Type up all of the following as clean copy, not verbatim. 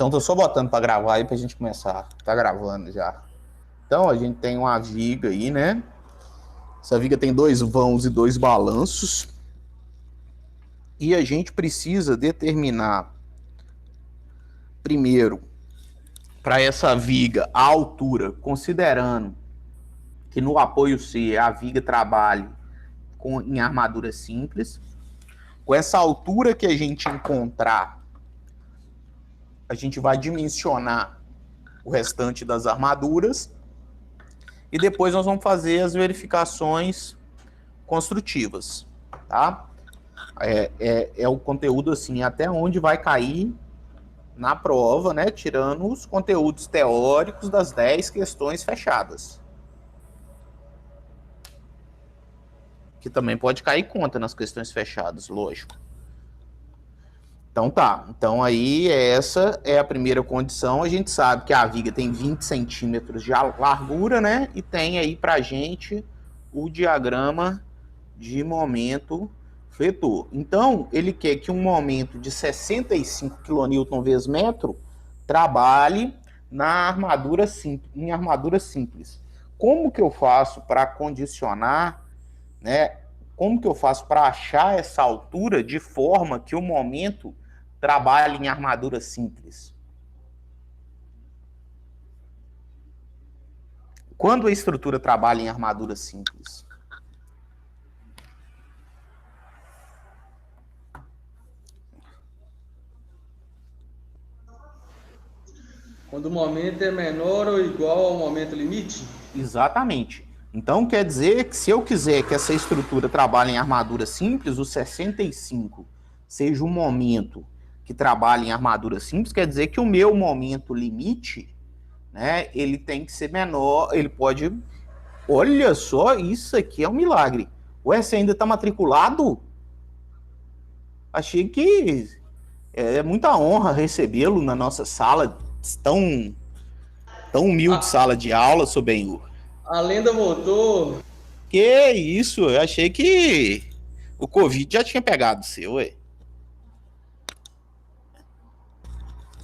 Então, tô só botando para gravar aí pra gente começar. Tá gravando já. Então, a gente tem uma viga aí, né? Essa viga tem 2 vãos e 2 balanços. E a gente precisa determinar, primeiro, para essa viga, a altura, considerando que no apoio C a viga trabalhe em armadura simples. Com essa altura que a gente encontrar, a gente vai dimensionar o restante das armaduras e depois nós vamos fazer as verificações construtivas, tá? É o conteúdo assim, até onde vai cair na prova, né? Tirando os conteúdos teóricos das 10 questões fechadas. Que também pode cair conta nas questões fechadas, lógico. Então tá, então aí essa é a primeira condição. A gente sabe que a viga tem 20 centímetros de largura, né? E tem aí pra gente o diagrama de momento fletor. Então, ele quer que um momento de 65 kN vezes metro trabalhe na armadura simples, em armadura simples. Como que eu faço para condicionar, né? Como que eu faço para achar essa altura de forma que o momento trabalhe em armadura simples? Quando a estrutura trabalha em armadura simples? Quando o momento é menor ou igual ao momento limite? Exatamente. Então quer dizer que se eu quiser que essa estrutura trabalhe em armadura simples, o 65 seja um momento que trabalha em armadura simples, quer dizer que o meu momento limite, né, ele tem que ser menor, ele pode... Olha só, isso aqui é um milagre. Ué, você ainda está matriculado? Achei que é muita honra recebê-lo na nossa sala, tão humilde sala de aula, seu Benhur. A lenda voltou. Que isso, eu achei que o Covid já tinha pegado o seu, ué.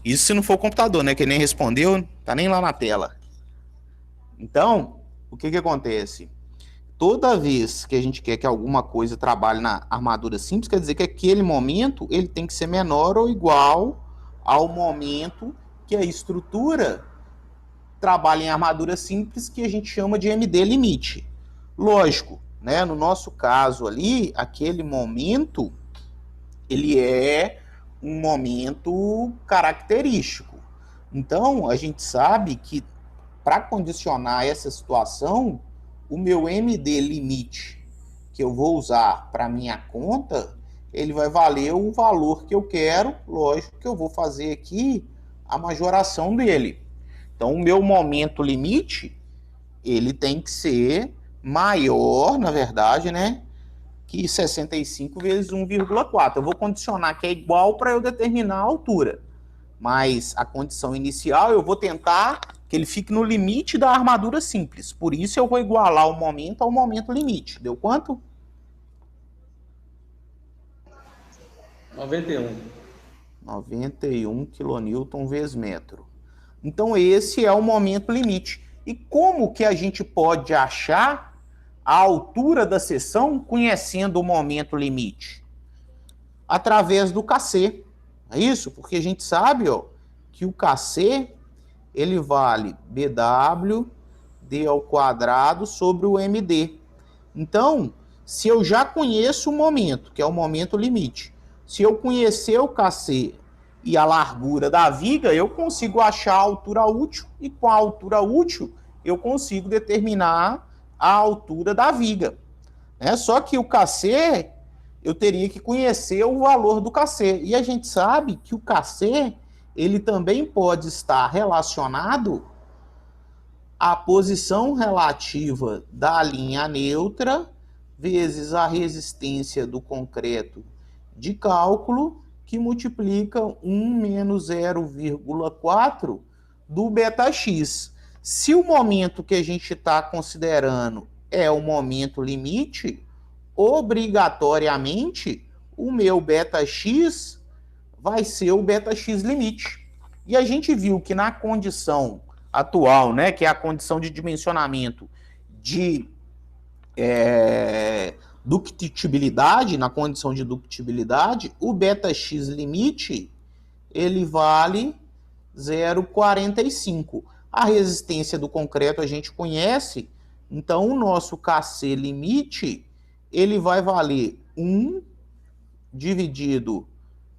Isso se não for o computador, né? Que nem respondeu, tá nem lá na tela. Então, o que acontece? Toda vez que a gente quer que alguma coisa trabalhe na armadura simples, quer dizer que aquele momento ele tem que ser menor ou igual ao momento que a estrutura trabalha em armadura simples, que a gente chama de MD limite. Lógico, né? No nosso caso ali, aquele momento, ele é um momento característico. Então, a gente sabe que para condicionar essa situação, o meu MD limite que eu vou usar para minha conta, ele vai valer o valor que eu quero. Lógico que eu vou fazer aqui a majoração dele. Então, o meu momento limite, ele tem que ser maior, na verdade, né, que 65 vezes 1,4. Eu vou condicionar que é igual para eu determinar a altura. Mas a condição inicial, eu vou tentar que ele fique no limite da armadura simples. Por isso, eu vou igualar o momento ao momento limite. Deu quanto? 91. 91 kN vezes metro. Então, esse é o momento limite. E como que a gente pode achar a altura da seção conhecendo o momento limite? Através do KC. É isso? Porque a gente sabe, ó, que o KC ele vale BW D ao quadrado sobre o MD. Então, se eu já conheço o momento, que é o momento limite, se eu conhecer o KC e a largura da viga, eu consigo achar a altura útil, e com a altura útil eu consigo determinar a altura da viga. Só que o KC, eu teria que conhecer o valor do KC. E a gente sabe que o KC, ele também pode estar relacionado à posição relativa da linha neutra vezes a resistência do concreto de cálculo, que multiplica 1 menos 0,4 do beta-x. Se o momento que a gente está considerando é o momento limite, obrigatoriamente o meu beta-x vai ser o beta-x limite. E a gente viu que na condição atual, né, que é a condição de dimensionamento de ductibilidade, na condição de ductibilidade, o beta-x limite, ele vale 0,45. A resistência do concreto a gente conhece, então o nosso Kc limite, ele vai valer 1 dividido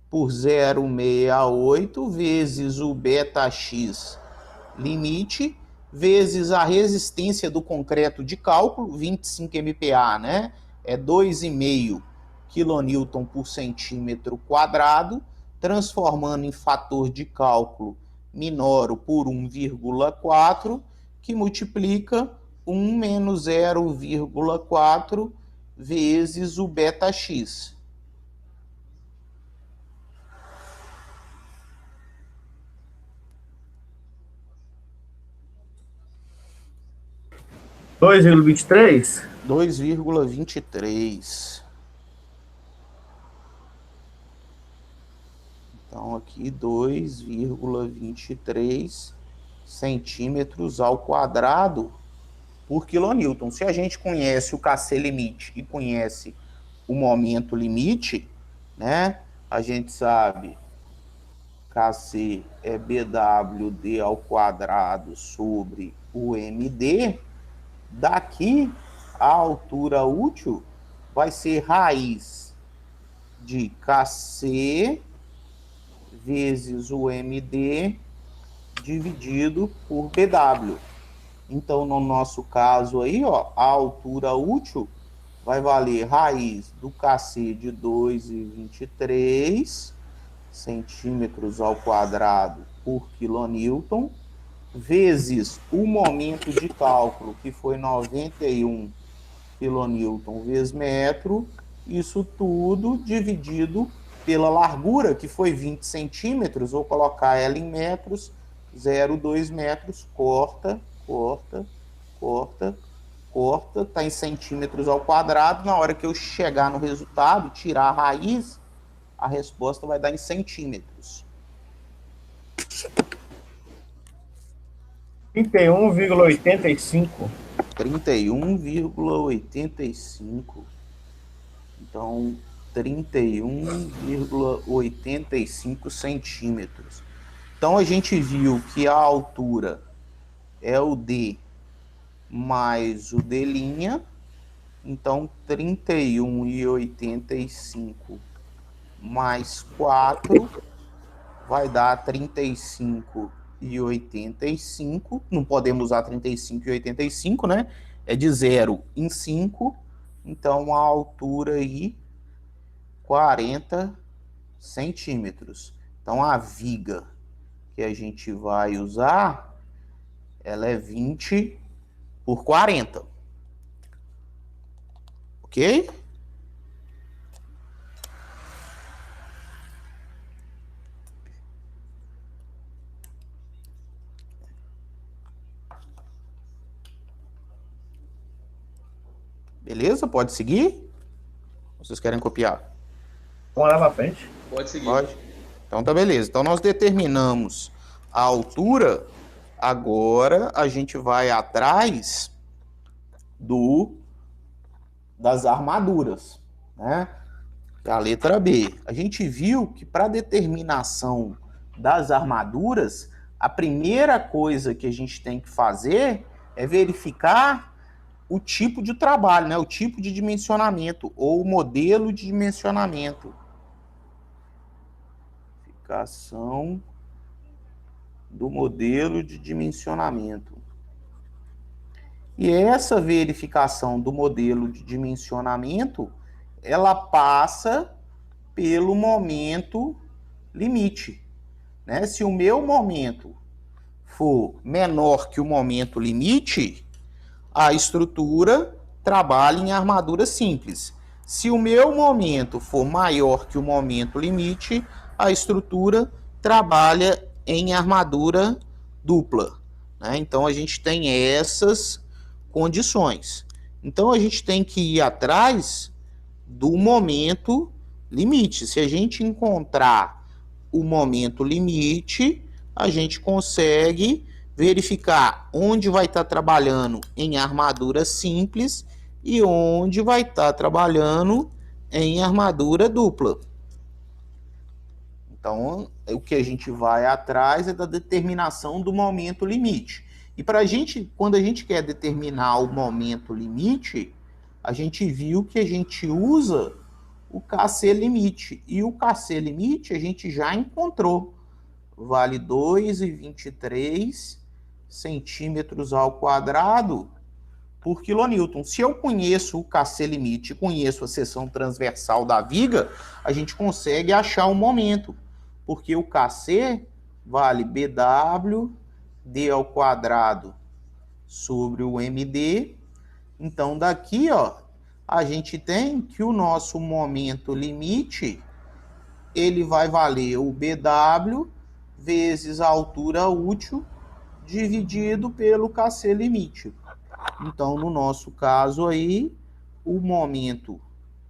por 0,68 vezes o beta-x limite, vezes a resistência do concreto de cálculo, 25 MPa, né? É 2,5 kN por centímetro quadrado, transformando em fator de cálculo minoro por 1,4, que multiplica 1 menos 0,4 vezes o beta-x. Dois 2,23? 2,23. Então, aqui 2,23 centímetros ao quadrado por quilonewton. Se a gente conhece o Kc limite e conhece o momento limite, né? A gente sabe Kc é BWD ao quadrado sobre o MD. Daqui, a altura útil vai ser raiz de Kc vezes o MD dividido por BW. Então, no nosso caso aí, ó, a altura útil vai valer raiz do Kc de 2,23 centímetros ao quadrado por quilonewton, vezes o momento de cálculo, que foi 91 quilonewton vezes metro, isso tudo dividido pela largura, que foi 20 centímetros, vou colocar ela em metros, 0,2 metros, corta, está em centímetros ao quadrado. Na hora que eu chegar no resultado, tirar a raiz, a resposta vai dar em centímetros. 31,85. 31,85. Então, 31,85 centímetros. Então, a gente viu que a altura é o D mais o D'. Então, 31,85 mais 4 vai dar 35,85. Não podemos usar 35,85, né? É de 0 em 5. Então, a altura aí, 40 centímetros. Então, a viga que a gente vai usar, ela é 20 por 40. Ok? Beleza? Pode seguir? Vocês querem copiar? Vamos lá pra frente. Pode seguir. Pode? Então tá beleza. Então nós determinamos a altura. Agora a gente vai atrás das armaduras, né? A letra B. A gente viu que para determinação das armaduras, a primeira coisa que a gente tem que fazer é verificar o tipo de trabalho, né? O tipo de dimensionamento ou o modelo de dimensionamento. Verificação do modelo de dimensionamento. E essa verificação do modelo de dimensionamento, ela passa pelo momento limite, né? Se o meu momento for menor que o momento limite, a estrutura trabalha em armadura simples. Se o meu momento for maior que o momento limite, a estrutura trabalha em armadura dupla, né? Então, a gente tem essas condições. Então, a gente tem que ir atrás do momento limite. Se a gente encontrar o momento limite, a gente consegue verificar onde vai estar trabalhando em armadura simples e onde vai estar trabalhando em armadura dupla. Então, o que a gente vai atrás é da determinação do momento limite. E para a gente, quando a gente quer determinar o momento limite, a gente viu que a gente usa o KC limite. E o KC limite a gente já encontrou. Vale 2,23 centímetros ao quadrado por quilonewton. Se eu conheço o KC limite e conheço a seção transversal da viga, a gente consegue achar o momento. Porque o KC vale BW, D ao quadrado sobre o MD. Então, daqui, ó, a gente tem que o nosso momento limite, ele vai valer o BW vezes a altura útil dividido pelo KC limite. Então, no nosso caso aí, o momento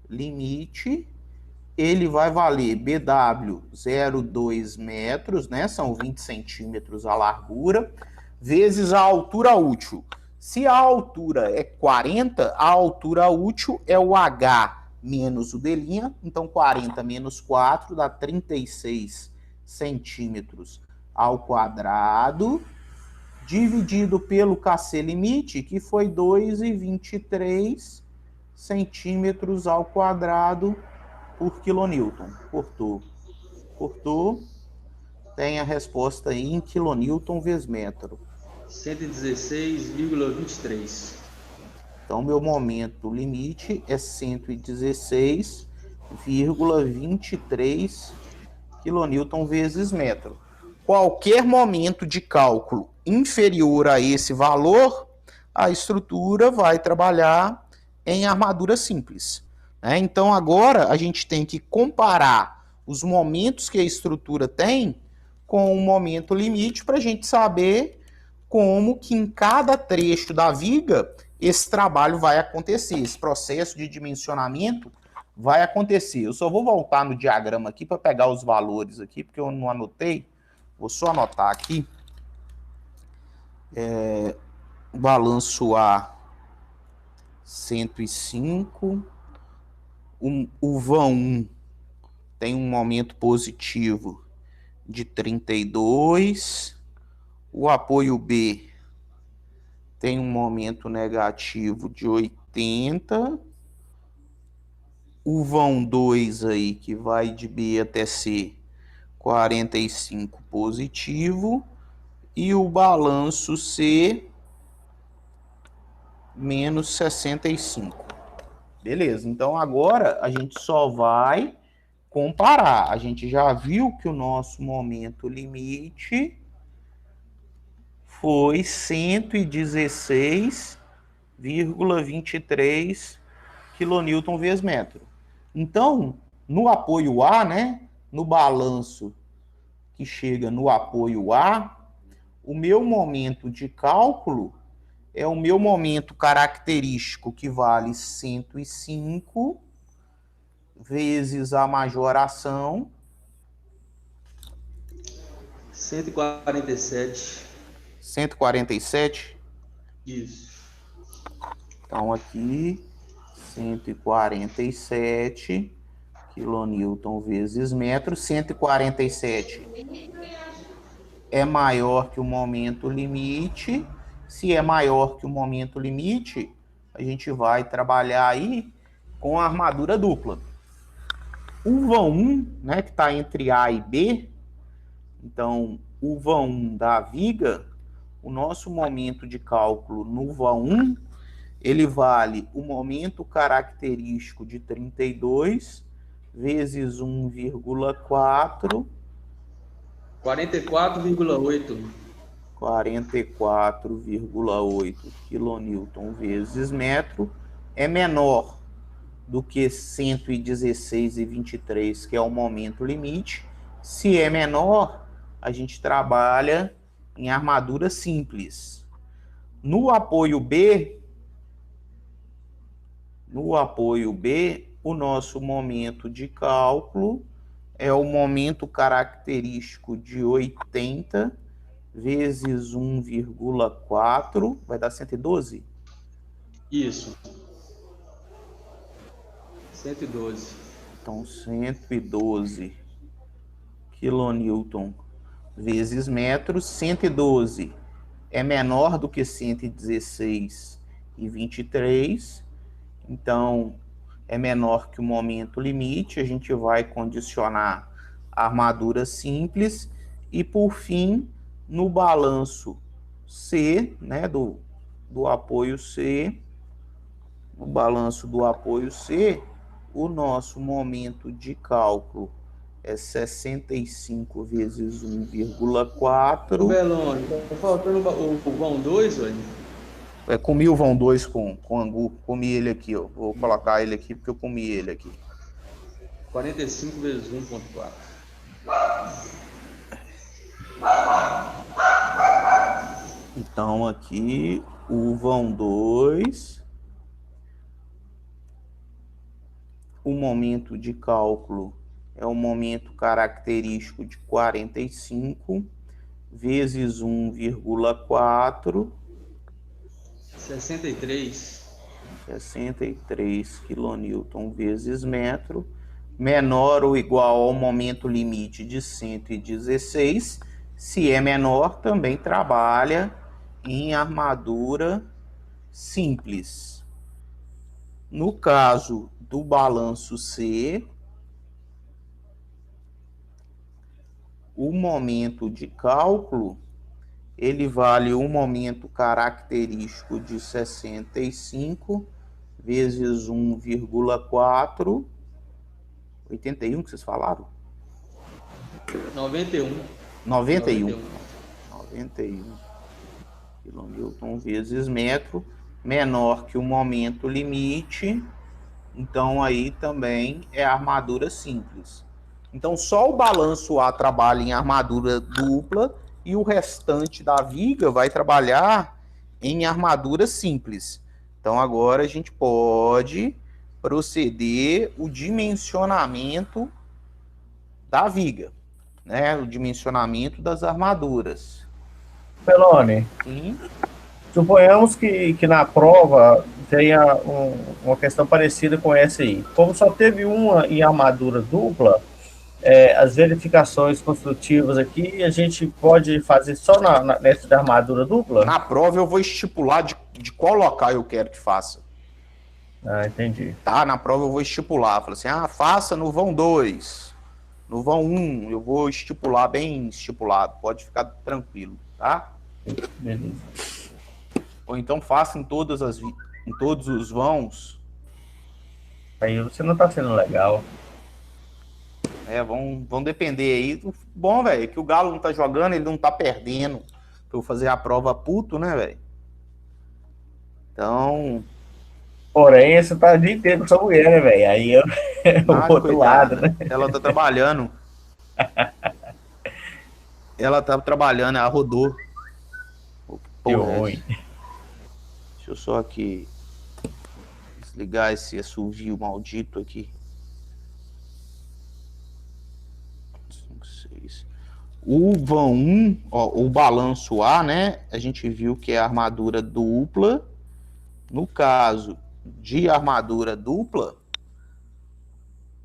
limite, ele vai valer BW 0,2 metros, né? São 20 centímetros a largura, vezes a altura útil. Se a altura é 40, a altura útil é o H menos o D', então 40 menos 4 dá 36 centímetros ao quadrado, dividido pelo KC limite, que foi 2,23 centímetros ao quadrado por quilonewton. Cortou. Tem a resposta aí em quilonewton vezes metro. 116,23. Então, meu momento limite é 116,23 quilonewton vezes metro. Qualquer momento de cálculo inferior a esse valor, a estrutura vai trabalhar em armadura simples. Então, agora, a gente tem que comparar os momentos que a estrutura tem com o momento limite para a gente saber como que em cada trecho da viga esse trabalho vai acontecer, esse processo de dimensionamento vai acontecer. Eu só vou voltar no diagrama aqui para pegar os valores aqui, porque eu não anotei. Vou só anotar aqui. Balanço A 105. O vão 1 tem um momento positivo de 32. O apoio B tem um momento negativo de 80. O vão 2 aí, que vai de B até C, 45 positivo. E o balanço C, menos 65. Beleza, então agora a gente só vai comparar. A gente já viu que o nosso momento limite foi 116,23 quilonewton vezes metro. Então, no apoio A, né, no balanço que chega no apoio A, o meu momento de cálculo é o meu momento característico, que vale 105 vezes a majoração. 147. 147? Isso. Então, aqui, 147 quilonewton vezes metro. 147 é maior que o momento limite. Se é maior que o momento limite, a gente vai trabalhar aí com a armadura dupla. O vão 1, né, que está entre A e B, então, o vão 1 da viga, o nosso momento de cálculo no vão 1, ele vale o momento característico de 32 vezes 1,4. 44,8. 44,8 quilonewton vezes metro é menor do que 116,23, que é o momento limite. Se é menor, a gente trabalha em armadura simples. No apoio B, o nosso momento de cálculo é o momento característico de 80 vezes 1,4, vai dar 112? Isso. 112. Então, 112 quilonewton vezes metro. 112 é menor do que 116,23. Então, é menor que o momento limite. A gente vai condicionar a armadura simples. E, por fim, no balanço C, né, do apoio C, no balanço do apoio C, o nosso momento de cálculo é 65 vezes 1,4. Belone, tá faltando o vão 2, velho? Comi o vão 2 com angu, comi ele aqui, ó. Vou colocar ele aqui porque eu comi ele aqui. 45 vezes 1,4. Então aqui o vão 2, o momento de cálculo é o momento característico de 45 vezes 1,4. 63 quilonewton vezes metro, menor ou igual ao momento limite de 116. Se é menor, também trabalha em armadura simples. No caso do balanço C, o momento de cálculo ele vale um momento característico de 65 vezes 1,4. 81 que vocês falaram? 91. 91 quilonewton vezes metro, menor que o momento limite. Então aí também é armadura simples. Então só o balanço A trabalha em armadura dupla e o restante da viga vai trabalhar em armadura simples. Então agora a gente pode proceder o dimensionamento da viga, né? O dimensionamento das armaduras. Pelone, Sim. suponhamos que na prova tenha uma questão parecida com essa aí. Como só teve uma em armadura dupla, as verificações construtivas aqui, a gente pode fazer só nessa da armadura dupla? Na prova eu vou estipular de qual local eu quero que faça. Ah, entendi. Tá? Na prova eu vou estipular. Falo assim, faça no vão 2, no vão 1, eu vou estipular bem estipulado. Pode ficar tranquilo, tá? Beleza. Ou então faça em todos os vãos. Aí você não tá sendo legal. Vão depender aí. Bom, velho, é que o Galo não tá jogando, ele não tá perdendo. Pra eu fazer a prova puto, né, velho? Então. Porém, você tá o dia inteiro com sua mulher, né, velho? Aí eu vou outro lado, né? Ela tá trabalhando. Ela rodou. Que ruim. Deixa eu só aqui desligar esse assovio maldito aqui. 5, 6. O vão 1, o balanço A, né? A gente viu que é armadura dupla. No caso de armadura dupla,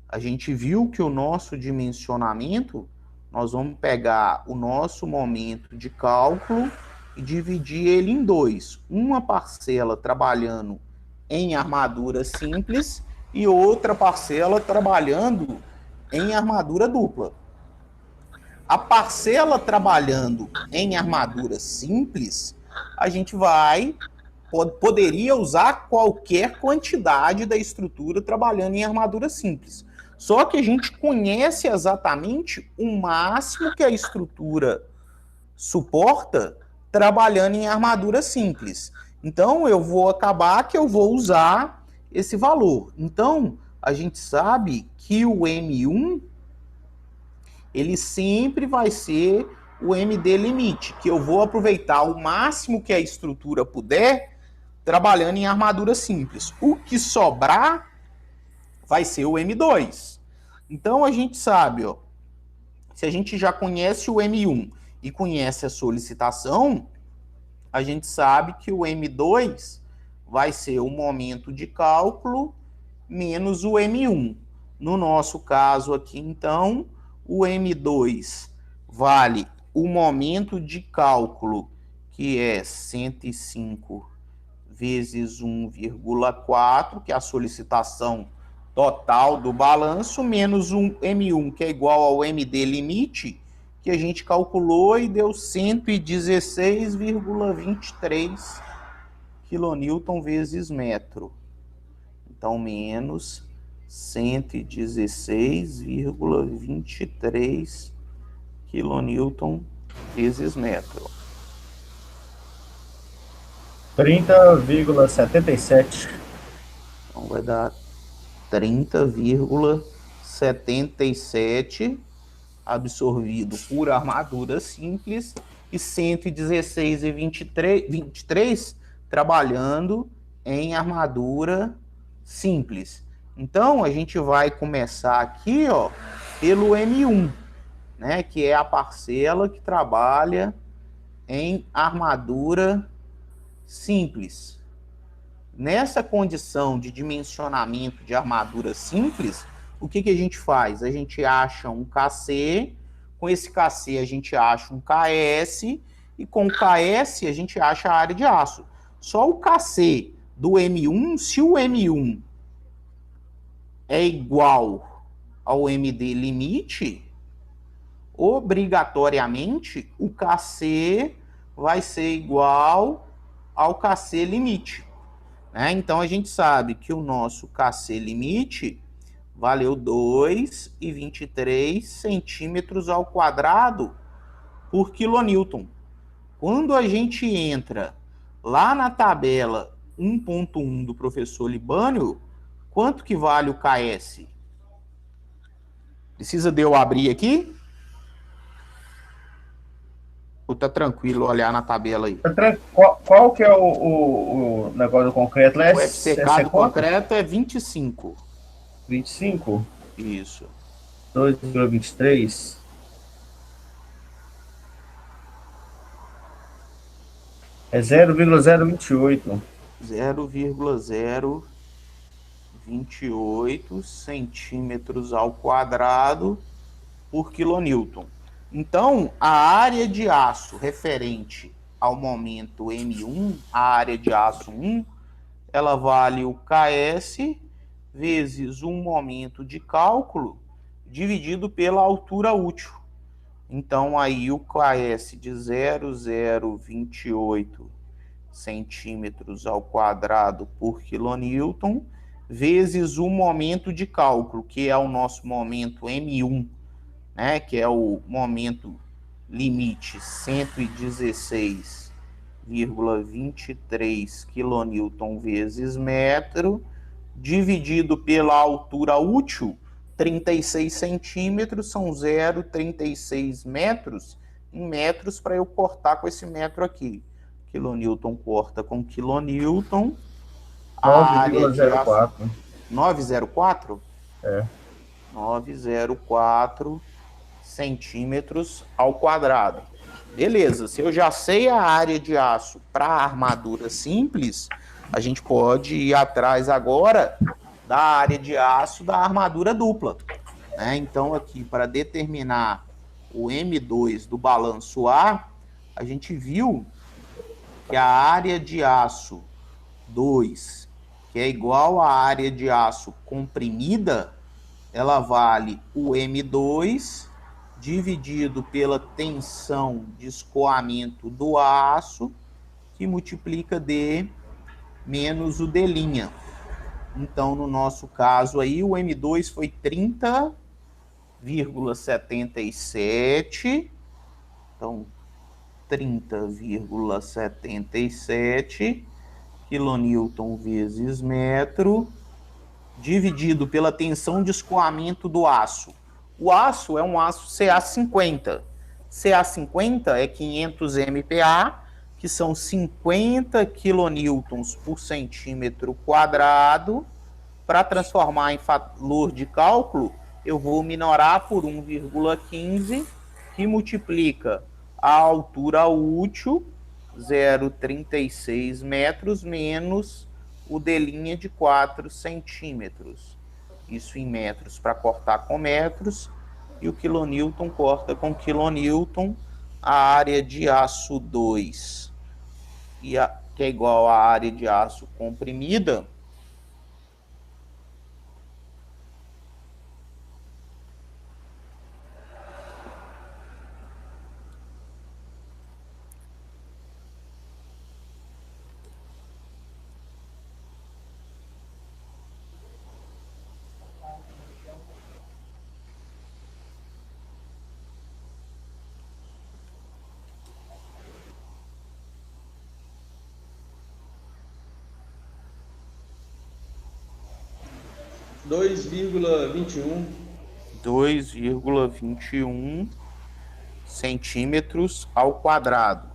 a gente viu que o nosso dimensionamento, nós vamos pegar o nosso momento de cálculo e dividir ele em dois. Uma parcela trabalhando em armadura simples e outra parcela trabalhando em armadura dupla. A parcela trabalhando em armadura simples, a gente poderia usar qualquer quantidade da estrutura trabalhando em armadura simples. Só que a gente conhece exatamente o máximo que a estrutura suporta trabalhando em armadura simples. Então, eu vou usar esse valor. Então, a gente sabe que o M1, ele sempre vai ser o MD limite, que eu vou aproveitar o máximo que a estrutura puder trabalhando em armadura simples. O que sobrar vai ser o M2. Então, a gente sabe, ó, se a gente já conhece o M1 e conhece a solicitação, a gente sabe que o M2 vai ser o momento de cálculo menos o M1. No nosso caso aqui, então, o M2 vale o momento de cálculo, que é 105 vezes 1,4, que é a solicitação total do balanço, menos um M1, que é igual ao MD limite, que a gente calculou e deu 116,23 kN vezes metro. Então, menos 116,23 kN vezes metro. 30,77. Então, vai dar 30,77 absorvido por armadura simples e 116,23 trabalhando em armadura simples. Então, a gente vai começar aqui, ó, pelo M1, né, que é a parcela que trabalha em armadura simples. Nessa condição de dimensionamento de armadura simples, o que a gente faz? A gente acha um KC, com esse KC a gente acha um KS, e com o KS a gente acha a área de aço. Só o KC do M1, se o M1 é igual ao MD limite, obrigatoriamente o KC vai ser igual ao KC limite. Então, a gente sabe que o nosso KC limite valeu 2,23 centímetros ao quadrado por quilonewton. Quando a gente entra lá na tabela 1.1 do professor Libânio, quanto que vale o KS? Precisa de eu abrir aqui? Ou tá tranquilo olhar na tabela aí? Qual que é o negócio do concreto? O FCK do concreto é 25. 25? Isso. 2,23. É 0,028. 0,028 centímetros ao quadrado por quilonewton. Então, a área de aço referente ao momento M1, a área de aço 1, ela vale o KS vezes um momento de cálculo dividido pela altura útil. Então, aí o KS de 0,028 centímetros ao quadrado por quilonewton vezes o momento de cálculo, que é o nosso momento M1, né, que é o momento limite 116,23 kN vezes metro, dividido pela altura útil, 36 centímetros, são 0,36 metros, em metros, para eu cortar com esse metro aqui. Quilonewton corta com quilonewton. 9,04. 9,04? É. 9,04 centímetros ao quadrado. Beleza, se eu já sei a área de aço para armadura simples, a gente pode ir atrás agora da área de aço da armadura dupla. Então, aqui, para determinar o M2 do balanço A, a gente viu que a área de aço 2, que é igual à área de aço comprimida, ela vale o M2 dividido pela tensão de escoamento do aço, que multiplica D menos o D'. Então, no nosso caso aí, o M2 foi 30,77. Então, 30,77 quilonewton vezes metro, dividido pela tensão de escoamento do aço. O aço é um aço CA50. CA50 é 500 MPa, que são 50 quilonewtons por centímetro quadrado. Para transformar em valor de cálculo, eu vou minorar por 1,15, que multiplica a altura útil, 0,36 metros, menos o D' de 4 centímetros. Isso em metros para cortar com metros, e o quilonewton corta com quilonewton. A área de aço 2, que é igual à área de aço comprimida, dois vírgula vinte e um centímetros ao quadrado.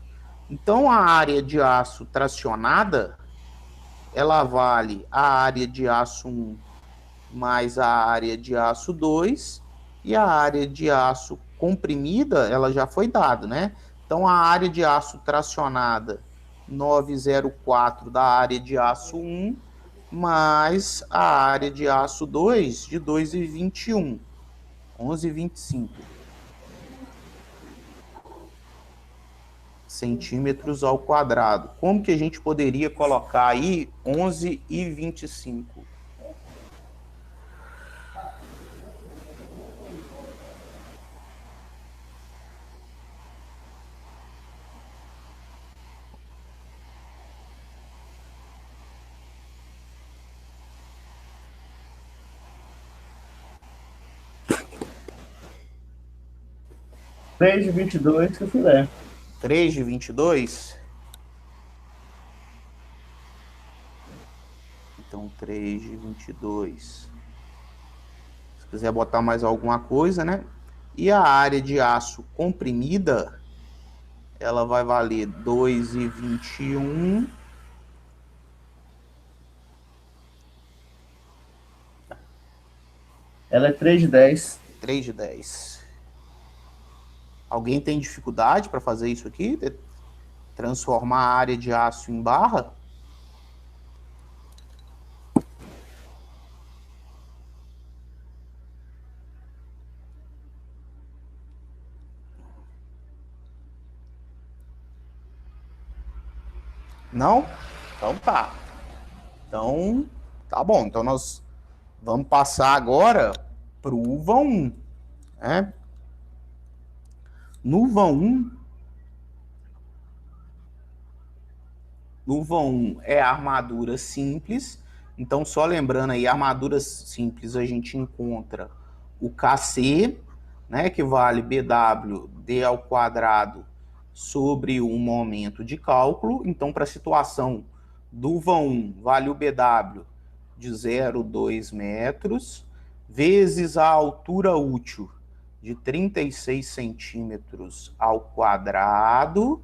Então, a área de aço tracionada, ela vale a área de aço 1 mais a área de aço 2, e a área de aço comprimida, ela já foi dada, né? Então, a área de aço tracionada, 904 da área de aço 1, mais a área de aço 2, de 2,21, 11,25 centímetros ao quadrado. Como que a gente poderia colocar aí 11,25? Três de 22 que eu fizer. 3 de 22? Então, 3 de 22. Se quiser botar mais alguma coisa, né? E a área de aço comprimida, ela vai valer 2,21. Ela é 3 de 10. 3 de 10. Alguém tem dificuldade para fazer isso aqui? Transformar a área de aço em barra? Não? Então tá. Então, tá bom. Então nós vamos passar agora para o vão 1. Né? No vão 1 é a armadura simples. Então, só lembrando aí, armaduras simples a gente encontra o KC, né, que vale BW D ao quadrado sobre o momento de cálculo. Então, para a situação do vão 1, vale o BW de 0,2 metros, vezes a altura útil de 36 centímetros ao quadrado,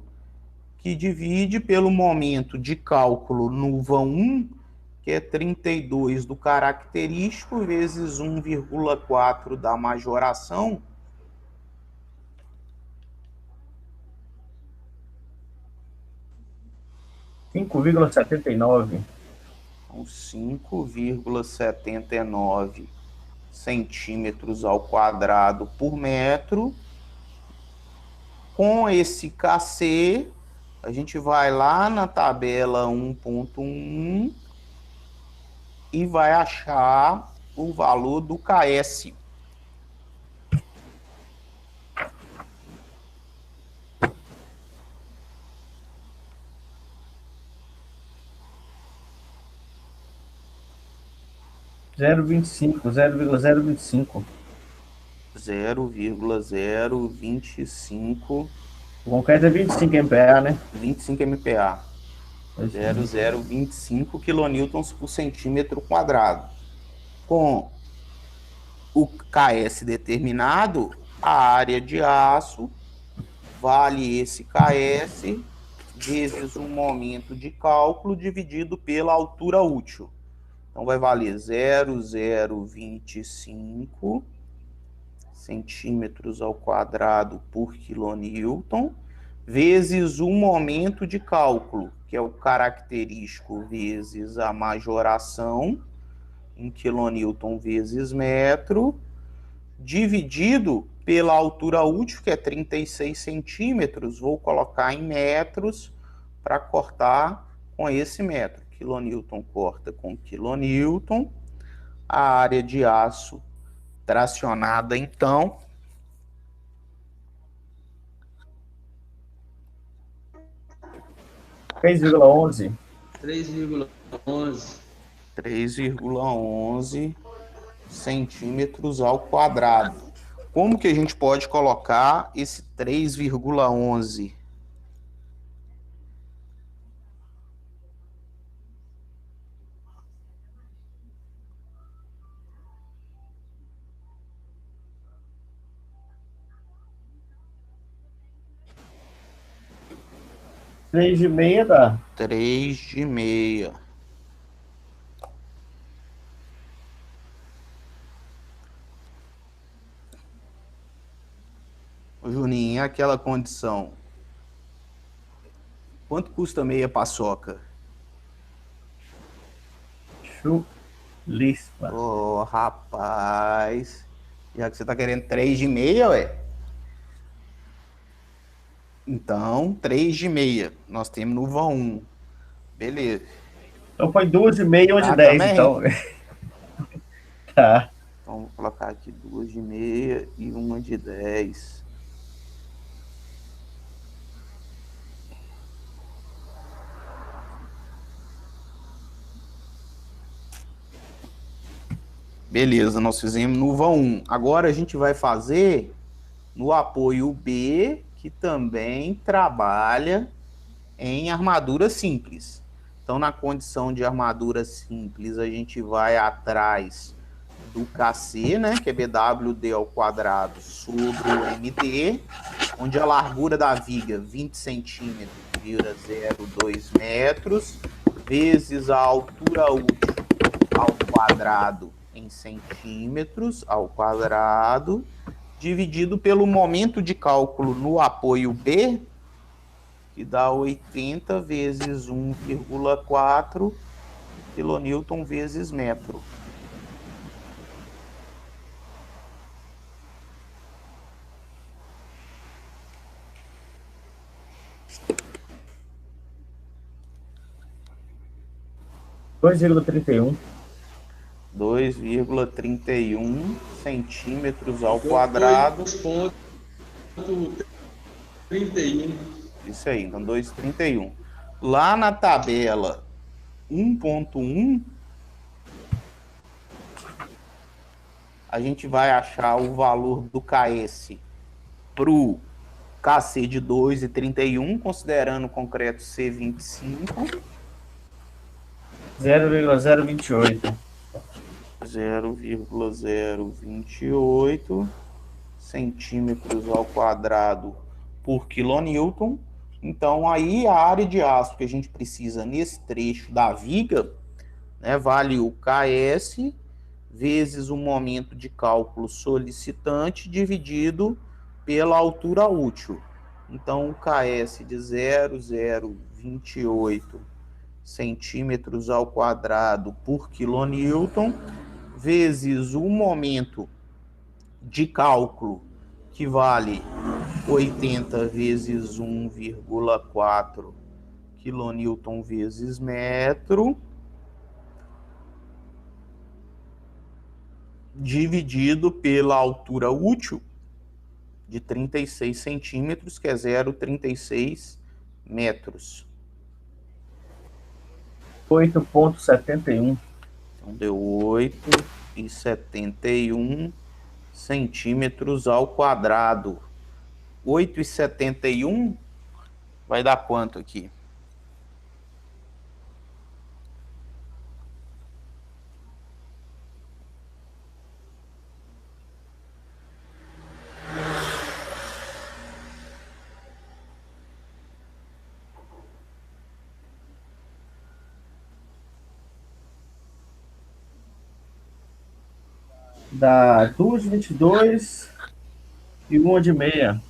que divide pelo momento de cálculo no vão 1, que é 32 do característico, vezes 1,4 da majoração. Cinco vírgula 79. Então, 5,79 centímetros ao quadrado por metro. Com esse KC, a gente vai lá na tabela 1.1 e vai achar o valor do KS. Zero vírgula 0,025. 0,025. O concreto é 25 MPa, né? 25 MPa. 0,025 quilonewtons por centímetro quadrado. Com o KS determinado, a área de aço vale esse KS vezes o momento de cálculo dividido pela altura útil. Então vai valer 0,025 centímetros ao quadrado por quilonewton, vezes o momento de cálculo, que é o característico vezes a majoração, em quilonewton vezes metro, dividido pela altura útil, que é 36 centímetros, vou colocar em metros para cortar com esse metro. Quilonewton corta com quilonewton. A área de aço tracionada, então, 3,11. 3,11. 3,11 centímetros ao quadrado. Como que a gente pode colocar esse 3,11? Três de meia dá. 3 de meia. Ô, Juninho, aquela condição. Quanto custa meia paçoca? Chulispa. Ô, rapaz. Já que você tá querendo 3 de meia, ué. Então, 3 de meia. Nós temos no vão 1. Beleza. Então foi 2,5 e uma de Tá 10, também? então. Tá. Então, vou colocar aqui 2 de meia e uma de 10. Beleza, nós fizemos no vão 1. Agora a gente vai fazer no apoio B, que também trabalha em armadura simples. Então, na condição de armadura simples, a gente vai atrás do KC, né, que é BWD ao quadrado sobre o MD, onde a largura da viga, 20 centímetros, vira 0,2 metros, vezes a altura útil ao quadrado em centímetros ao quadrado, dividido pelo momento de cálculo no apoio B, que dá 80 vezes 1,4 quilonewton vezes metro. Dois vírgula trinta e um. 2,31 centímetros ao quadrado. 2,31. Isso aí, então 2,31. Lá na tabela 1,1, a gente vai achar o valor do KS para o KC de 2,31, considerando o concreto C25. 0,028. 0,028 centímetros ao quadrado por quilonewton. Então, aí a área de aço que a gente precisa nesse trecho da viga, né, vale o KS vezes o momento de cálculo solicitante dividido pela altura útil. Então, o KS de 0,028 centímetros ao quadrado por quilonewton vezes o momento de cálculo, que vale 80 vezes 1,4 quilonewton vezes metro, dividido pela altura útil de 36 centímetros, que é 0,36 metros. 8,71. Então deu 8,71 centímetros ao quadrado. 8,71 vai dar quanto aqui? Dá 2,22 E uma de meia.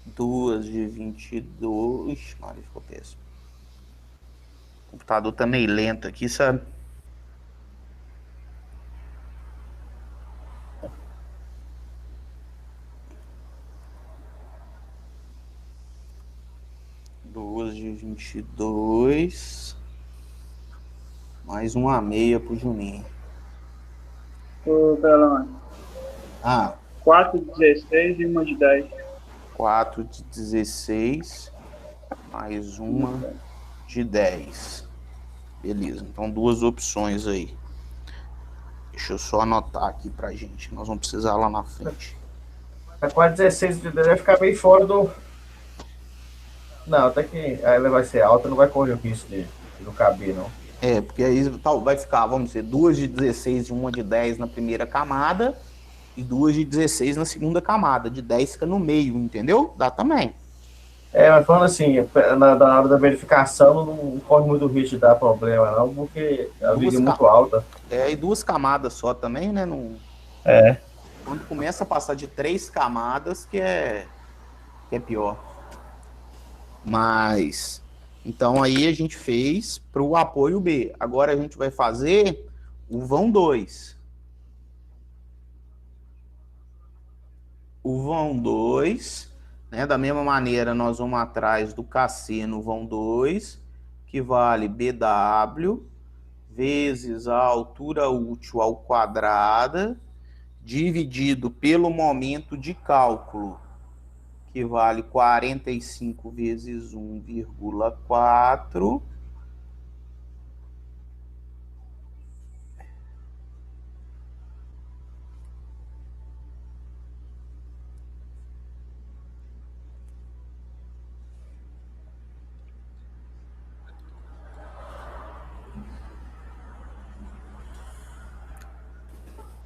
Duas de 22. Olha, ficou péssimo. O computador tá meio lento aqui, sabe? Duas de 22. Mais uma meia pro Juninho. Ô, Belão, Ah, 4 de 16 e uma de 10. 4 de 16. Mais uma de 10. Beleza, então duas opções aí. Deixa eu só anotar aqui pra gente. Nós vamos precisar lá na frente. A 416 vai ficar bem fora do. Não, até que ela vai ser alta, não vai correr o risco de não caber, não. É, porque aí vai ficar, vamos dizer, duas de 16 e uma de 10 na primeira camada e duas de 16 na segunda camada. De 10 fica no meio, entendeu? Dá também. Mas falando assim, na hora da verificação não corre muito risco de dar problema, não, porque a viga é muito alta. E duas camadas só também, né? Não... É. Quando começa a passar de 3 camadas que é pior. Mas, então aí a gente fez para o apoio B. Agora a gente vai fazer o vão 2. O vão 2, né? Da mesma maneira, nós vamos atrás do KC no vão 2, que vale BW vezes a altura útil ao quadrada, dividido pelo momento de cálculo, que vale 45 vezes 1,4.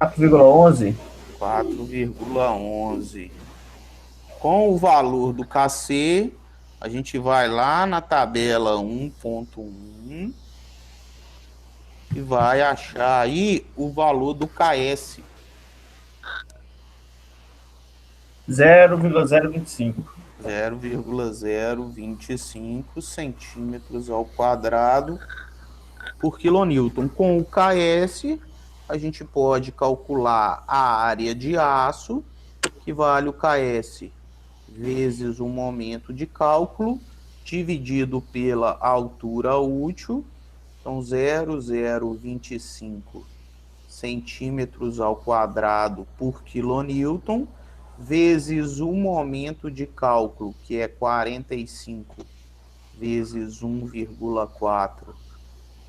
$4,11. 4,11. Com o valor do KC, a gente vai lá na tabela 1.1 e vai achar aí o valor do KS. 0,025. 0,025 centímetros ao quadrado por quilonewton. Com o KS, a gente pode calcular a área de aço, que vale o KS vezes o momento de cálculo, dividido pela altura útil, então 0,025 centímetros ao quadrado por quilonewton, vezes o momento de cálculo, que é 45 vezes 1,4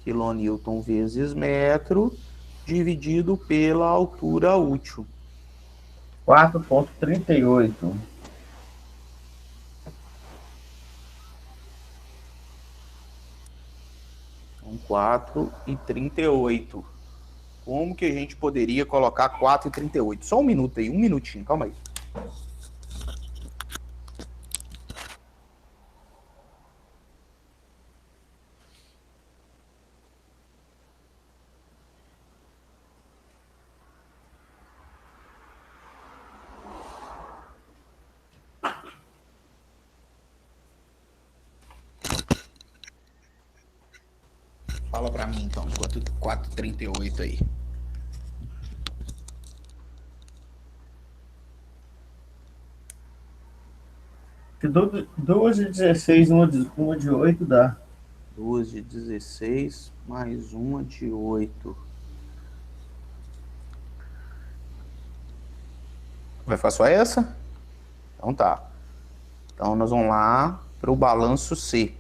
quilonewton vezes metro, dividido pela altura útil. 4,38. Então, 4,38. Como que a gente poderia colocar 4,38? Só um minuto aí, um minutinho, calma aí. Fala pra mim então, quanto 4,38 aí. Duas de 16, uma de 8 dá. 2 de 16 mais uma de 8. Vai fazer só essa? Então tá. Então nós vamos lá para o balanço C.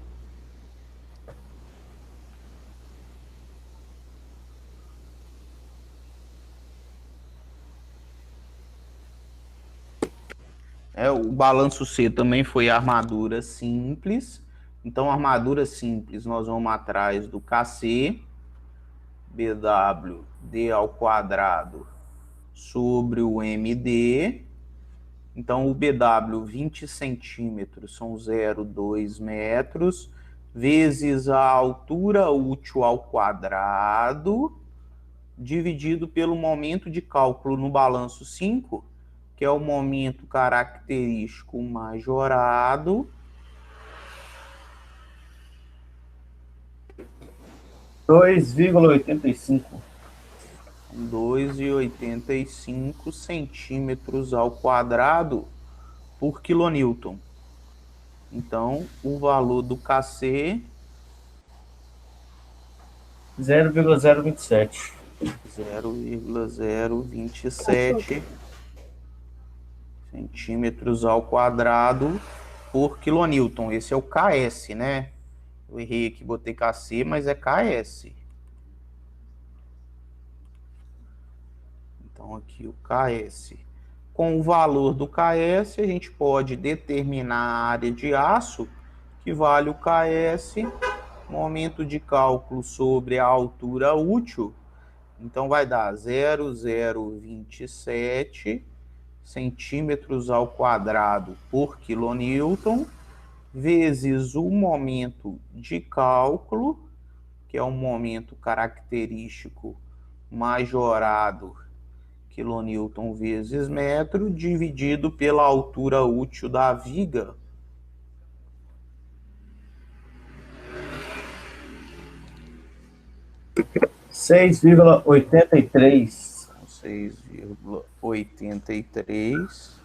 O balanço C também foi armadura simples. Então, armadura simples, nós vamos atrás do KC, BW, D ao quadrado, sobre o MD. Então, o BW, 20 centímetros, são 0,2 metros, vezes a altura útil ao quadrado, dividido pelo momento de cálculo no balanço 5, que é o momento característico majorado, 2,85. 2,85 centímetros ao quadrado por quilonewton. Então, o valor do KC 0,027. 0,027 centímetros ao quadrado por quilonewton. Esse é o KS, né? Eu errei aqui, botei KC, mas é KS. Então, aqui o KS. Com o valor do KS, a gente pode determinar a área de aço, que vale o KS, momento de cálculo sobre a altura útil. Então, vai dar 0,027 centímetros ao quadrado por quilonewton, vezes o momento de cálculo, que é um momento característico majorado, quilonewton vezes metro, dividido pela altura útil da viga. $6,83. 6,83.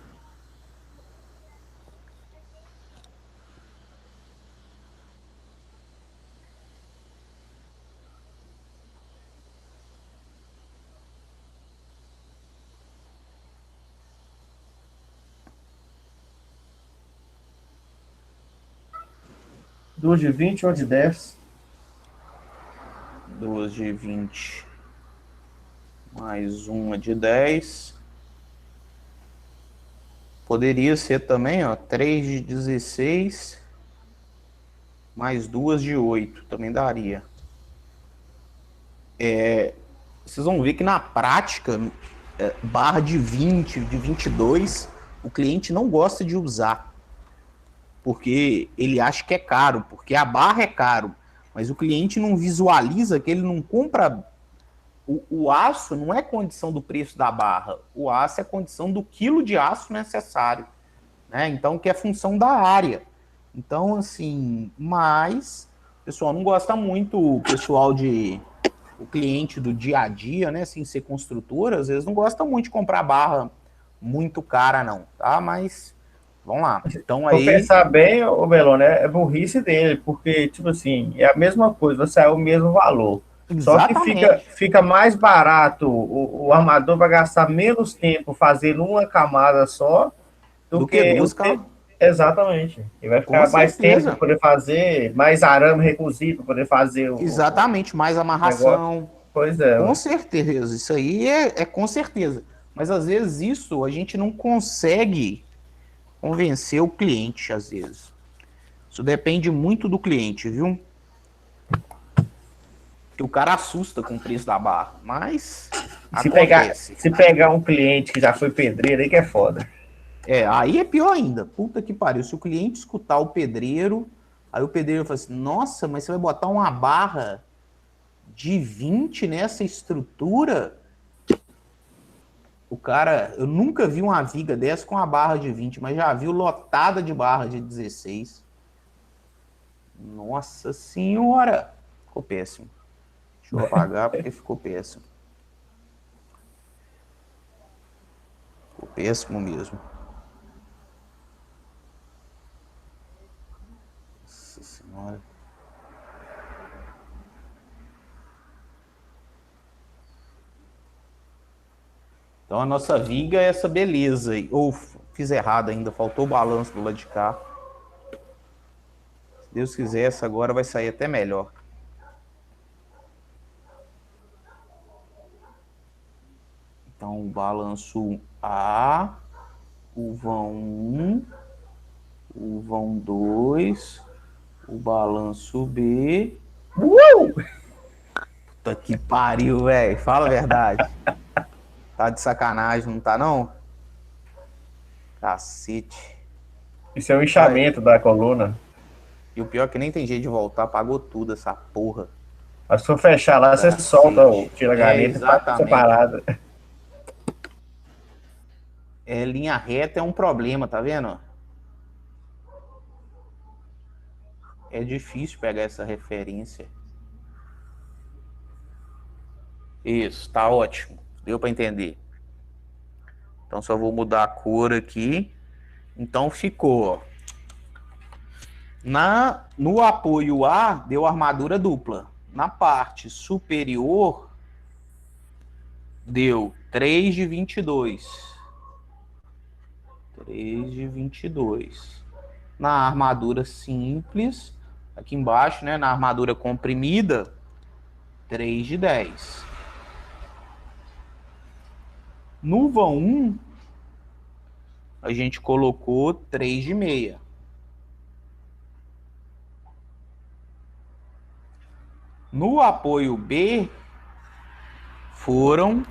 Duas de 20 ou de 10? 2 de 20 mais uma de 10. Poderia ser também, ó, 3 de 16 mais 2 de 8. Também daria. Vocês vão ver que na prática, barra de 20, de 22, o cliente não gosta de usar. Porque ele acha que é caro, porque a barra é caro. Mas o cliente não visualiza que ele não compra. O aço não é condição do preço da barra. O aço é condição do quilo de aço necessário. Né? Então, que é função da área. Então, assim, mas o pessoal não gosta muito, o pessoal o cliente do dia a dia, né, sem ser construtor, às vezes não gosta muito de comprar barra muito cara, não, tá? Mas, vamos lá. Então, aí... Vou pensar bem, o Belon, né? É burrice dele, porque, tipo assim, é a mesma coisa, sai o mesmo valor. Exatamente. Só que fica mais barato, o armador vai gastar menos tempo fazendo uma camada só do que buscar. Exatamente. E vai ficar mais tempo para poder fazer, mais arame reclusivo para poder fazer exatamente, mais amarração. Pois é. Com certeza, isso aí é com certeza. Mas às vezes isso a gente não consegue convencer o cliente, às vezes. Isso depende muito do cliente, viu? Que o cara assusta com o preço da barra, mas se pegar um cliente que já foi pedreiro, aí que é foda. Aí é pior ainda. Puta que pariu. Se o cliente escutar o pedreiro, aí o pedreiro fala assim, nossa, mas você vai botar uma barra de 20 nessa estrutura? O cara, eu nunca vi uma viga dessa com uma barra de 20, mas já viu lotada de barra de 16. Nossa senhora! Ficou péssimo. Deixa eu apagar porque ficou péssimo. Ficou péssimo mesmo. Nossa senhora. Então a nossa viga é essa beleza aí. Ou fiz errado ainda, faltou o balanço do lado de cá. Se Deus quiser, essa agora vai sair até melhor. Então o balanço A, o vão 1, o vão 2, o balanço B. Puta que pariu, velho. Fala a verdade. Tá de sacanagem, não tá não? Cacete. Isso é um inchamento da coluna. E o pior é que nem tem jeito de voltar, apagou tudo essa porra. Mas se for fechar lá, você solta o tira-ganeta exatamente. separado. Linha reta é um problema, tá vendo? É difícil pegar essa referência. Isso, tá ótimo. Deu para entender. Então só vou mudar a cor aqui. Então ficou, ó. No apoio A, deu armadura dupla. Na parte superior, deu 3 de 22. 3 de 22. Na armadura simples, aqui embaixo, né, na armadura comprimida, 3 de 10. No vão 1, a gente colocou 3 de meia. No apoio B, foram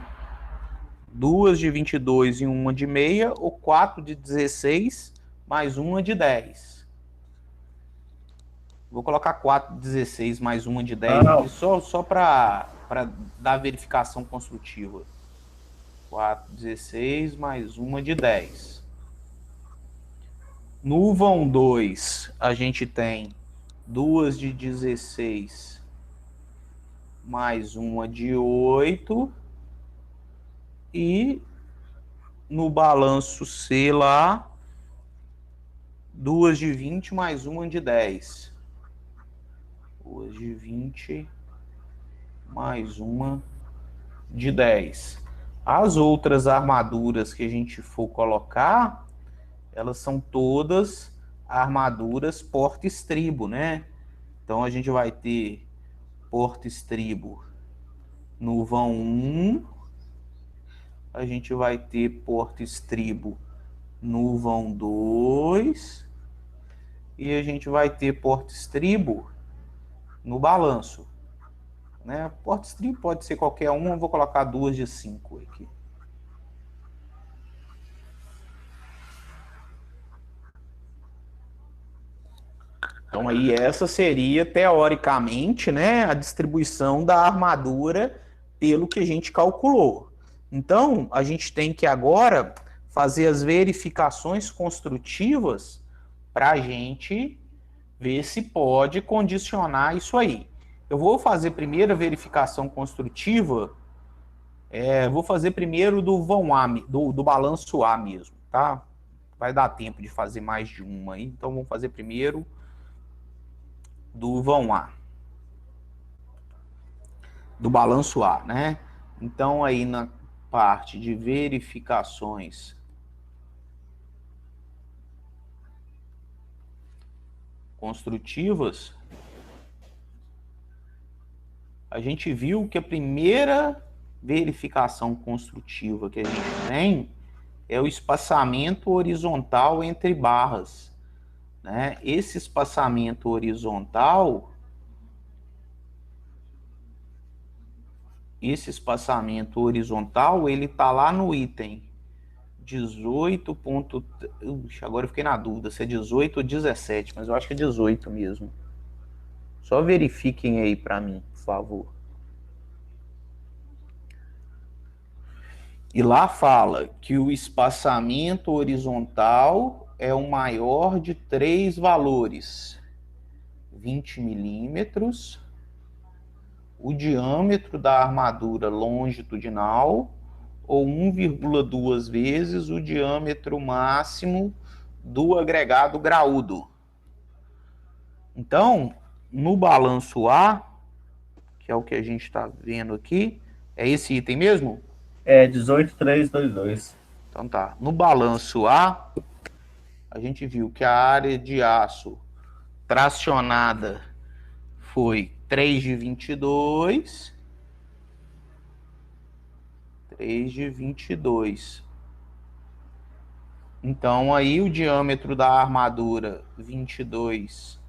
2 de 22 e uma de meia, ou 4 de 16, mais uma de 10. Vou colocar 4 de 16 mais uma de 10 aqui, só para dar verificação construtiva. 4 de 16 mais uma de 10. No vão 2, a gente tem 2 de 16 mais uma de 8. E no balanço C lá, 2 de 20 mais uma de 10. 2 de 20 mais uma de 10. As outras armaduras que a gente for colocar, elas são todas armaduras porta-estribo, né? Então a gente vai ter porta-estribo no vão 1, a gente vai ter porta-estribo no vão 2 e a gente vai ter porta-estribo no balanço, né? Porta-estribo pode ser qualquer uma, eu vou colocar 2 de 5 aqui. Então aí essa seria, teoricamente, né, a distribuição da armadura pelo que a gente calculou. Então, a gente tem que agora fazer as verificações construtivas para a gente ver se pode condicionar isso aí. Eu vou fazer primeiro a verificação construtiva, vou fazer primeiro do vão A, do balanço A mesmo, tá? Vai dar tempo de fazer mais de uma aí, então vamos fazer primeiro do vão A. Do balanço A, né? Então aí na parte de verificações construtivas, a gente viu que a primeira verificação construtiva que a gente tem é o espaçamento horizontal entre barras, né? Esse espaçamento horizontal, ele está lá no item 18. Agora eu fiquei na dúvida se é 18 ou 17, mas eu acho que é 18 mesmo. Só verifiquem aí para mim, por favor. E lá fala que o espaçamento horizontal é o maior de 3 valores: 20 milímetros, o diâmetro da armadura longitudinal, ou 1,2 vezes o diâmetro máximo do agregado graúdo. Então, no balanço A, que é o que a gente está vendo aqui, é esse item mesmo? É 18.322. Então tá. No balanço A, a gente viu que a área de aço tracionada foi 3 de 22. 3 de 22. Então aí o diâmetro da armadura 22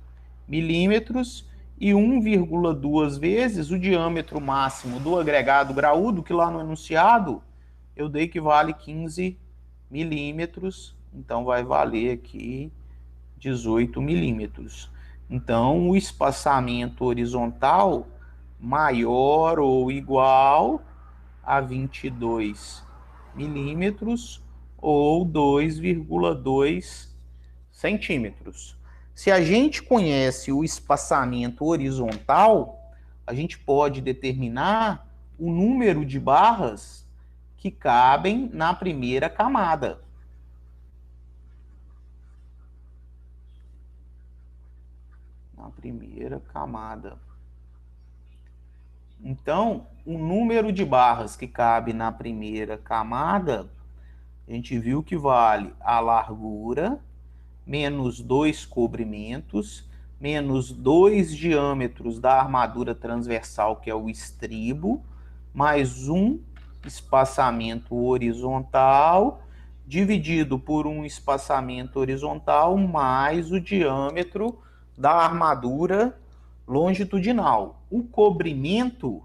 milímetros e 1,2 vezes o diâmetro máximo do agregado graúdo, que lá no enunciado eu dei que vale 15 milímetros, então vai valer aqui 18 milímetros. Então, o espaçamento horizontal maior ou igual a 22 milímetros ou 2,2 centímetros. Se a gente conhece o espaçamento horizontal, a gente pode determinar o número de barras que cabem na primeira camada. Na primeira camada. Então, o número de barras que cabe na primeira camada, a gente viu que vale a largura menos 2 cobrimentos, menos 2 diâmetros da armadura transversal, que é o estribo, mais um espaçamento horizontal, dividido por um espaçamento horizontal, mais o diâmetro da armadura longitudinal. O cobrimento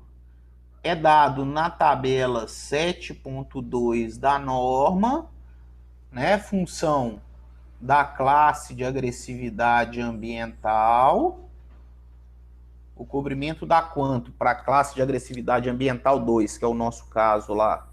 é dado na tabela 7.2 da norma, né, função da classe de agressividade ambiental. O cobrimento dá quanto para a classe de agressividade ambiental 2, que é o nosso caso lá?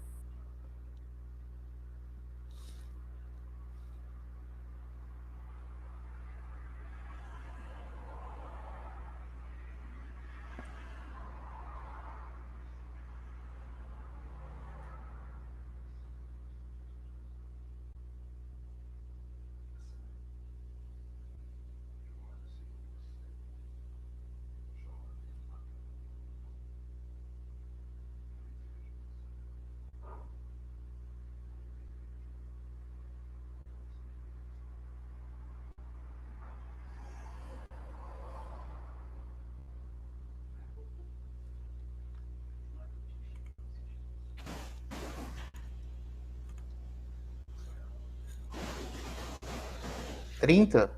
Trinta?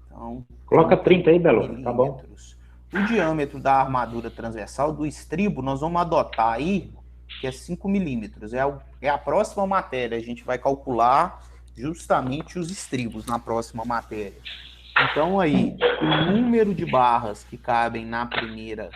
Então, Coloca 30 aí, Belo. Tá bom. O diâmetro da armadura transversal do estribo, nós vamos adotar aí, que é 5 milímetros. É a próxima matéria. A gente vai calcular justamente os estribos na próxima matéria. Então, aí, o número de barras que cabem na primeira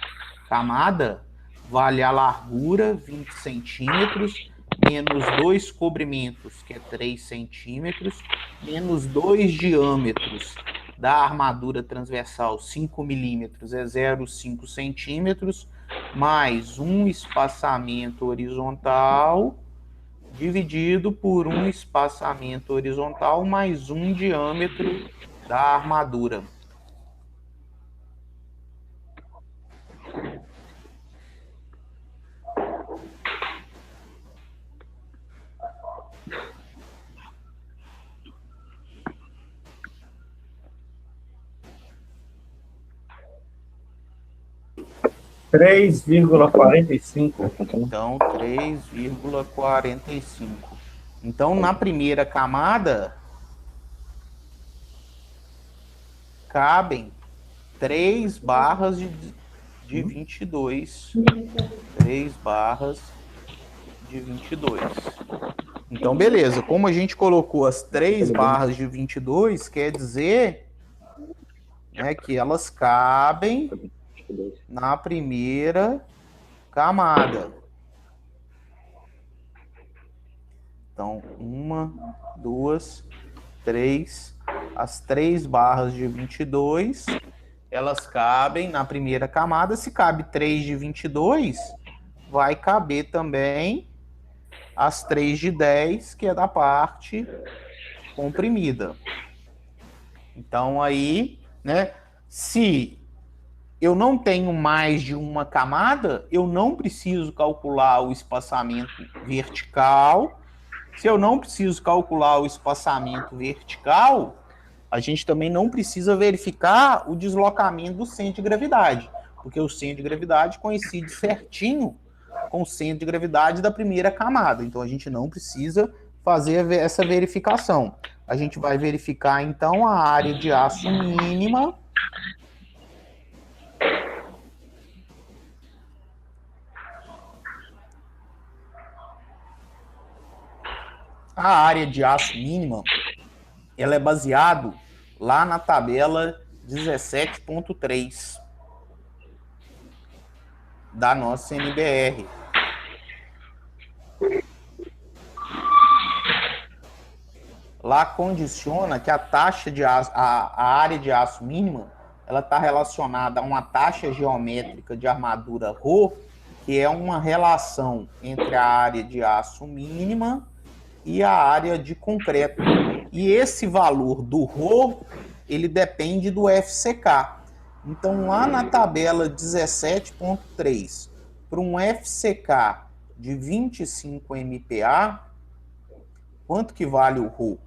camada vale a largura, 20 centímetros, menos 2 cobrimentos, que é 3 centímetros, menos 2 diâmetros da armadura transversal, 5 milímetros, é 0,5 centímetros, mais um espaçamento horizontal, dividido por um espaçamento horizontal, mais um diâmetro da armadura. $3,45. Então, 3,45. Então, na primeira camada, cabem 3 barras de 22. 3 barras de 22. Então, beleza. Como a gente colocou as 3 barras de 22, quer dizer, né, que elas cabem na primeira camada. Então, 1, 2, 3. As 3 barras de 22, elas cabem na primeira camada. Se cabe 3 de 22, vai caber também as 3 de 10, que é da parte comprimida. Então, aí, né, se eu não tenho mais de uma camada, eu não preciso calcular o espaçamento vertical. Se eu não preciso calcular o espaçamento vertical, a gente também não precisa verificar o deslocamento do centro de gravidade, porque o centro de gravidade coincide certinho com o centro de gravidade da primeira camada. Então, a gente não precisa fazer essa verificação. A gente vai verificar, então, a área de aço mínima. A área de aço mínima ela é baseado lá na tabela 17.3 da nossa NBR. Lá condiciona que a taxa de aço, a área de aço mínima, ela está relacionada a uma taxa geométrica de armadura ρ, que é uma relação entre a área de aço mínima e a área de concreto. E esse valor do ρ, ele depende do FCK. Então, lá na tabela 17.3, para um FCK de 25 MPa, quanto que vale o ρ?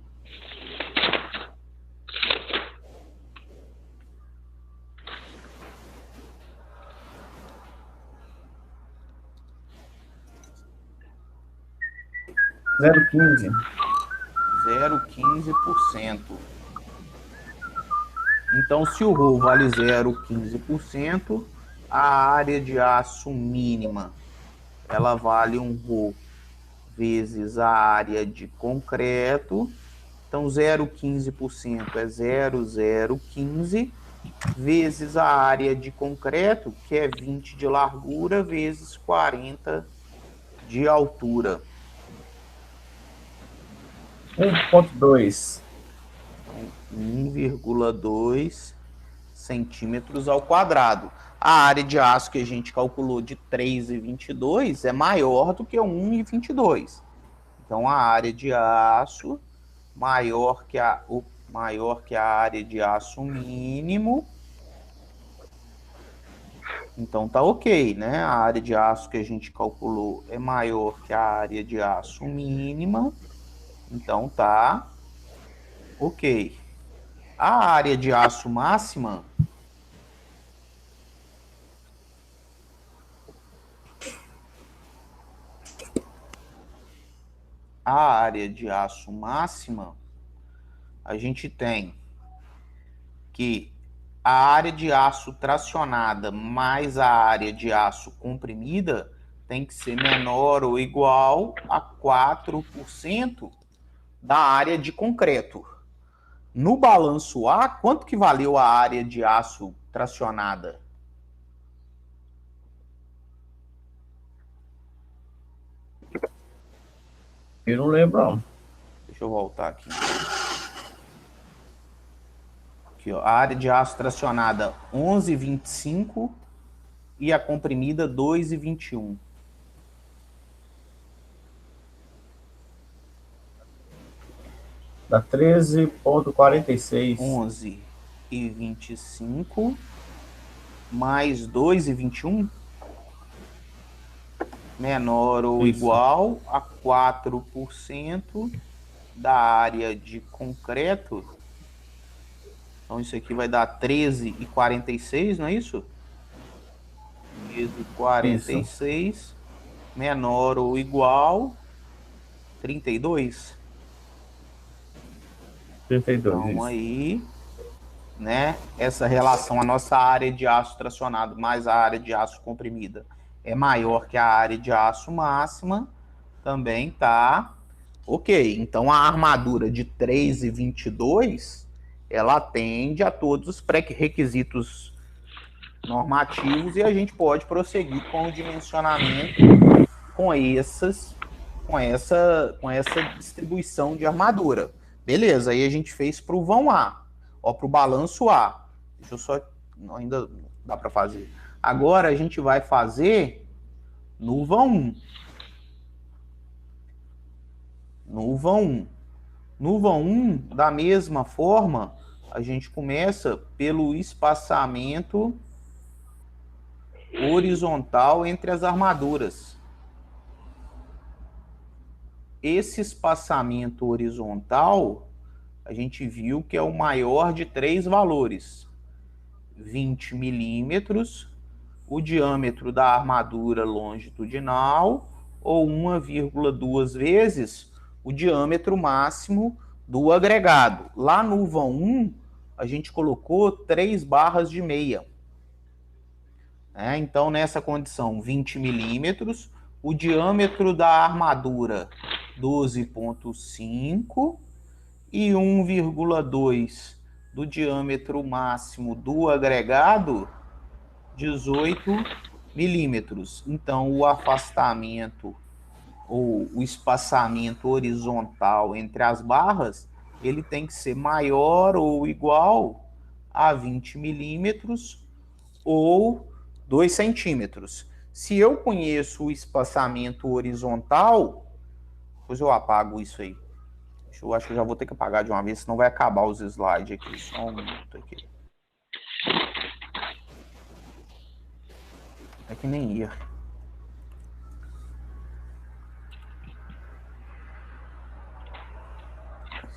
Zero 0,15%. Então, se o ρ vale 0,15%, a área de aço mínima, ela vale um ρ vezes a área de concreto. Então, 0,15% é 0,015 vezes a área de concreto, que é 20 de largura, vezes 40 de altura. 1,2. 1,2 centímetros ao quadrado. A área de aço que a gente calculou de 3,22 é maior do que 1,22. Então, a área de aço maior que a área de aço mínimo. Então, tá ok, né? A área de aço que a gente calculou é maior que a área de aço mínima. Então, tá ok. A área de aço máxima, a gente tem que a área de aço tracionada mais a área de aço comprimida tem que ser menor ou igual a 4% da área de concreto. No balanço A, quanto que valeu a área de aço tracionada? Eu não lembro, não. Deixa eu voltar aqui. Aqui, ó, a área de aço tracionada 11,25 e a comprimida 2,21. Dá 13,46. 11,25 mais 2,21 menor ou Isso. igual a 4% da área de concreto. Então, isso aqui vai dar 13,46, não é isso? 13,46 menor ou igual 32. 32. Então, Isso. aí, né, essa relação, a nossa área de aço tracionado mais a área de aço comprimida é maior que a área de aço máxima, também tá ok. Então, a armadura de 3,22, ela atende a todos os pré-requisitos normativos e a gente pode prosseguir com o dimensionamento com essa distribuição de armadura. Beleza, aí a gente fez para o vão A, para o balanço A. Deixa eu só, ainda dá para fazer. Agora a gente vai fazer no vão 1. No vão 1. No vão 1, da mesma forma, a gente começa pelo espaçamento horizontal entre as armaduras. Esse espaçamento horizontal, a gente viu que é o maior de 3 valores. 20 milímetros, o diâmetro da armadura longitudinal, ou 1,2 vezes o diâmetro máximo do agregado. Lá no vão 1, a gente colocou 3 barras de meia. Então, nessa condição, 20 milímetros, o diâmetro da armadura 12,5 e 1,2 do diâmetro máximo do agregado, 18 milímetros. Então, o afastamento ou o espaçamento horizontal entre as barras, ele tem que ser maior ou igual a 20 milímetros ou 2 centímetros. Se eu conheço o espaçamento horizontal, depois eu apago isso aí. Eu acho que eu já vou ter que apagar de uma vez, senão vai acabar os slides aqui. Só um minuto aqui. É que nem ia.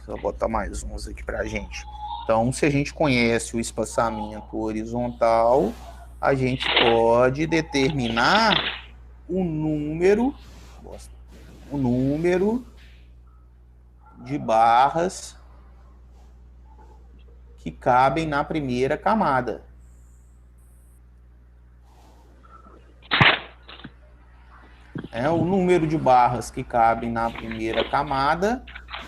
Só botar mais uns aqui pra gente. Então, se a gente conhece o espaçamento horizontal, a gente pode determinar o número de barras que cabem na primeira camada. O número de barras que cabem na primeira camada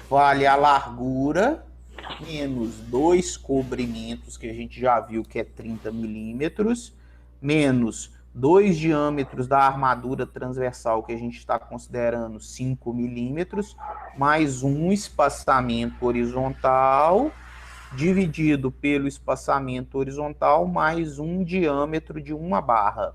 vale a largura menos 2 cobrimentos, que a gente já viu que é 30 milímetros, menos 2 diâmetros da armadura transversal, que a gente está considerando 5 milímetros, mais um espaçamento horizontal, dividido pelo espaçamento horizontal, mais um diâmetro de uma barra.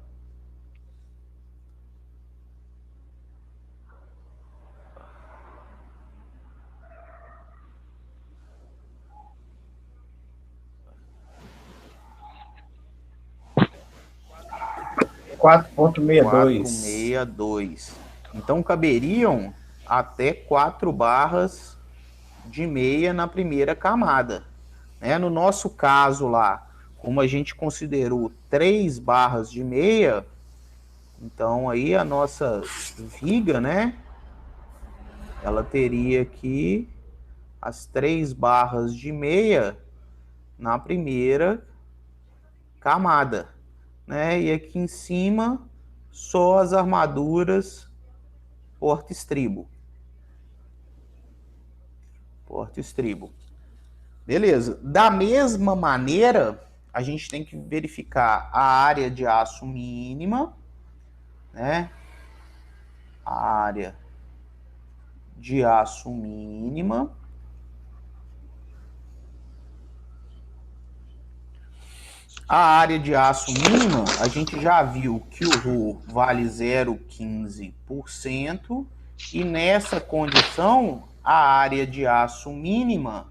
$4,62. Então, caberiam até 4 barras de meia na primeira camada. No nosso caso lá, como a gente considerou 3 barras de meia, então aí a nossa viga, ela teria aqui as 3 barras de meia na primeira camada. E aqui em cima, só as armaduras porta-estribo. Porta-estribo. Beleza. Da mesma maneira, a gente tem que verificar a área de aço mínima, A área de aço mínima. A área de aço mínima, a gente já viu que o ρ vale 0,15%, e nessa condição, a área de aço mínima,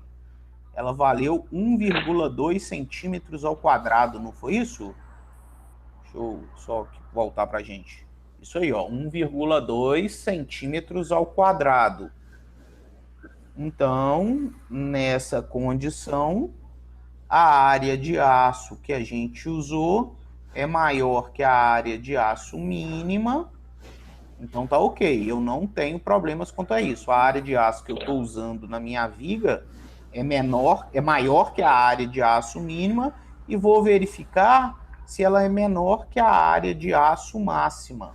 ela valeu 1,2 centímetros ao quadrado, não foi isso? Deixa eu só voltar para a gente. Isso aí, 1,2 centímetros ao quadrado. Então, nessa condição, a área de aço que a gente usou é maior que a área de aço mínima. Então tá ok, eu não tenho problemas quanto a isso. A área de aço que eu estou usando na minha viga é maior que a área de aço mínima, e vou verificar se ela é menor que a área de aço máxima.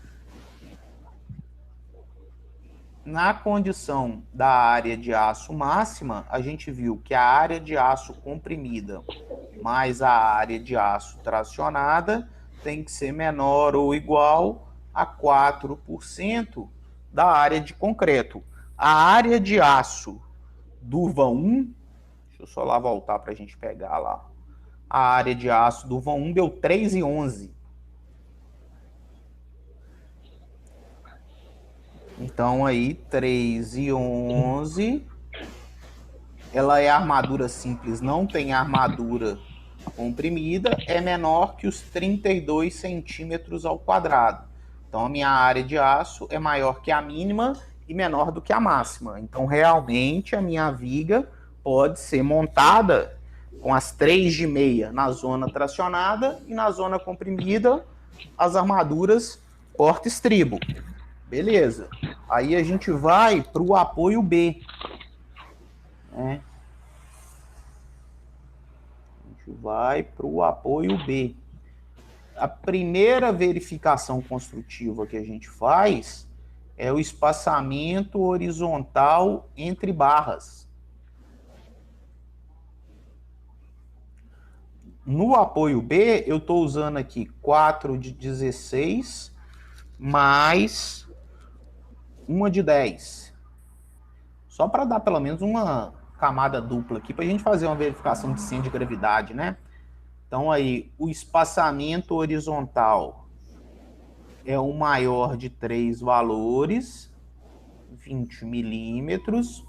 Na condição da área de aço máxima, a gente viu que a área de aço comprimida mais a área de aço tracionada tem que ser menor ou igual a 4% da área de concreto. A área de aço do vão 1, deixa eu só lá voltar para a gente pegar lá. A área de aço do vão 1 deu 3,11. Então aí 3,11, ela é armadura simples, não tem armadura comprimida, é menor que os 32 centímetros ao quadrado. Então a minha área de aço é maior que a mínima e menor do que a máxima. Então realmente a minha viga pode ser montada com as 3 de meia na zona tracionada e na zona comprimida as armaduras porta-estribo. Beleza. Aí a gente vai para o apoio B. A gente vai para o apoio B. A primeira verificação construtiva que a gente faz é o espaçamento horizontal entre barras. No apoio B, eu estou usando aqui 4 de 16 mais uma de 10. Só para dar pelo menos uma camada dupla aqui, para a gente fazer uma verificação de centro de gravidade, né? Então aí, o espaçamento horizontal é o maior de 3 valores, 20 milímetros.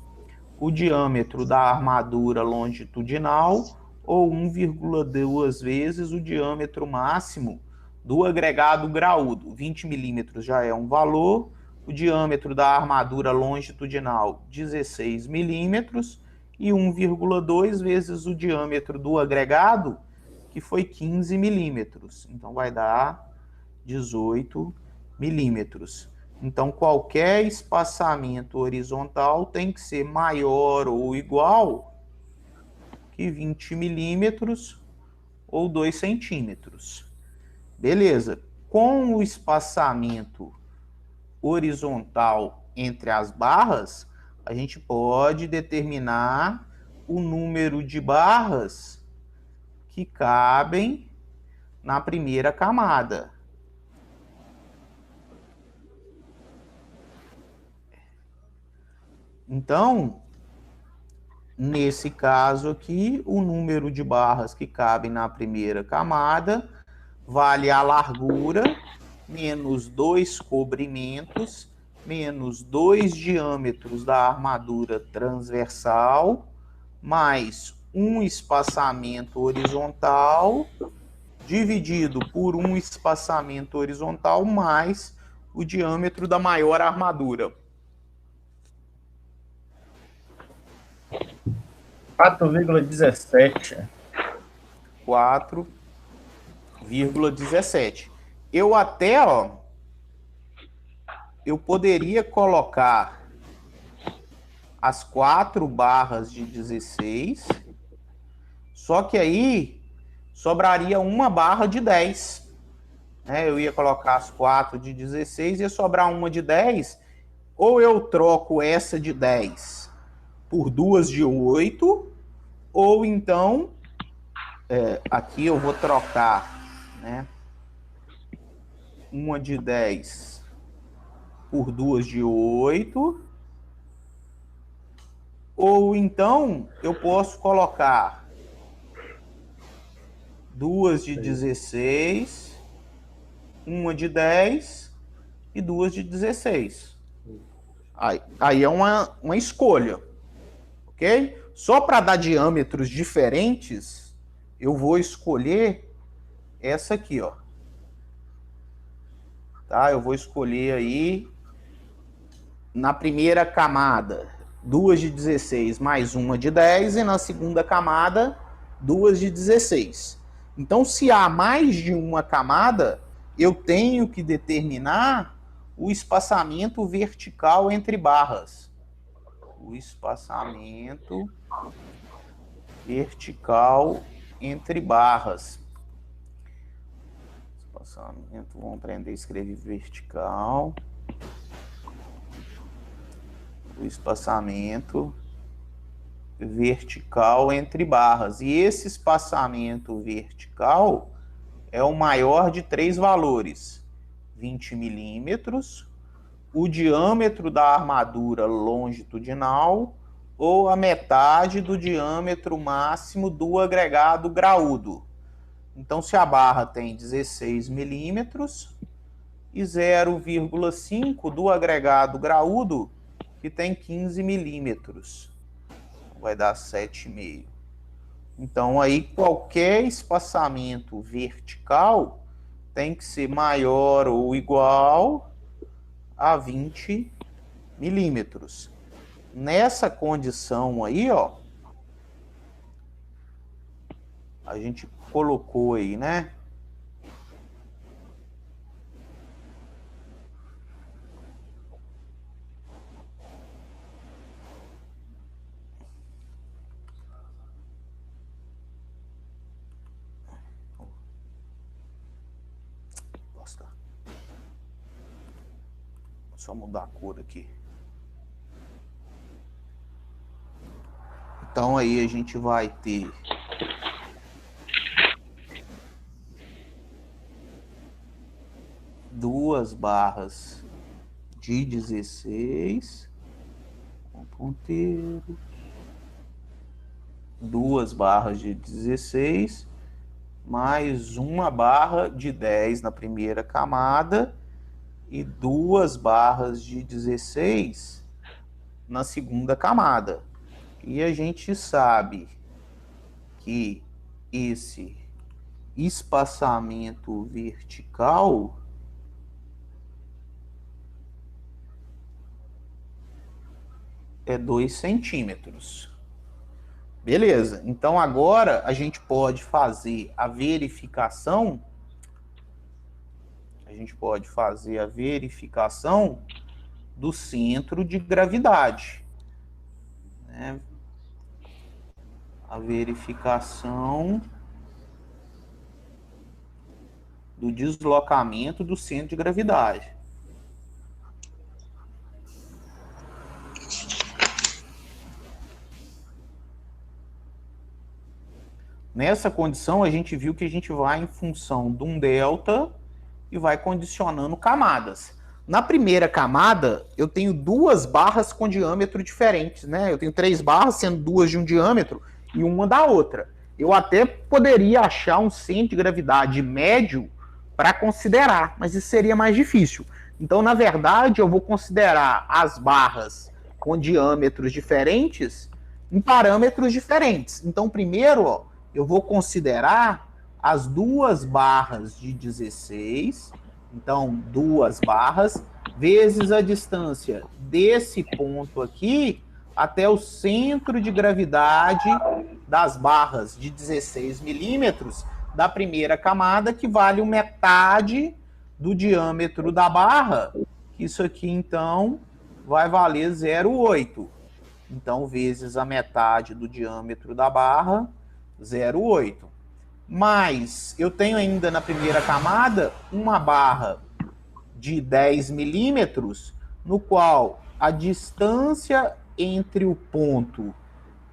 O diâmetro da armadura longitudinal, ou 1,2 vezes o diâmetro máximo do agregado graúdo. 20 milímetros já é um valor. O diâmetro da armadura longitudinal, 16 milímetros. E 1,2 vezes o diâmetro do agregado, que foi 15 milímetros. Então, vai dar 18 milímetros. Então, qualquer espaçamento horizontal tem que ser maior ou igual que 20 milímetros ou 2 centímetros. Beleza. Com o espaçamento horizontal entre as barras, a gente pode determinar o número de barras que cabem na primeira camada. Então, nesse caso aqui, o número de barras que cabem na primeira camada vale a largura menos 2 cobrimentos menos 2 diâmetros da armadura transversal mais um espaçamento horizontal dividido por um espaçamento horizontal mais o diâmetro da maior armadura. 4,17. 4,17. Eu até, eu poderia colocar as 4 barras de 16, só que aí sobraria uma barra de 10. Né? Eu ia colocar as 4 de 16 e ia sobrar uma de 10. Ou eu troco essa de 10 por 2 de 8, ou então, aqui eu vou trocar, né, uma de 10 por 2 de 8, ou então eu posso colocar 2 de 16, uma de 10 e 2 de 16. Aí é uma escolha, ok? Só para dar diâmetros diferentes, eu vou escolher essa aqui, ó. Tá? Eu vou escolher aí, na primeira camada, 2 de 16 mais uma de 10, e na segunda camada, 2 de 16. Então, se há mais de uma camada, eu tenho que determinar o espaçamento vertical entre barras. O espaçamento vertical entre barras. Espaçamento, vamos aprender a escrever vertical. O espaçamento vertical entre barras. E esse espaçamento vertical é o maior de 3 valores. 20 milímetros, o diâmetro da armadura longitudinal ou a metade do diâmetro máximo do agregado graúdo. Então, se a barra tem 16 milímetros e 0,5 do agregado graúdo, que tem 15 milímetros, vai dar 7,5. Então, aí qualquer espaçamento vertical tem que ser maior ou igual a 20 milímetros. Nessa condição aí, ó, a gente colocou aí, né? Nossa. Só mudar a cor aqui. Então aí a gente vai ter 2 barras de 16, com ponteiro, 2 barras de 16, mais 1 barra de 10 na primeira camada e 2 barras de 16 na segunda camada. E a gente sabe que esse espaçamento vertical é 2 centímetros. Beleza, então agora a gente pode fazer a verificação. Do centro de gravidade, né? A verificação do deslocamento do centro de gravidade. Nessa condição, a gente viu que a gente vai em função de um delta e vai condicionando camadas. Na primeira camada, eu tenho 2 barras com diâmetro diferentes, né? Eu tenho 3 barras, sendo 2 de um diâmetro e uma da outra. Eu até poderia achar um centro de gravidade médio para considerar, mas isso seria mais difícil. Então, na verdade, eu vou considerar as barras com diâmetros diferentes em parâmetros diferentes. Então, primeiro, ó, eu vou considerar as 2 barras de 16, então 2 barras, vezes a distância desse ponto aqui até o centro de gravidade das barras de 16 milímetros da primeira camada, que vale metade do diâmetro da barra. Isso aqui, então, vai valer 0,8. Então, vezes a metade do diâmetro da barra, 0,8. Mas eu tenho ainda na primeira camada uma barra de 10 milímetros, no qual a distância entre o ponto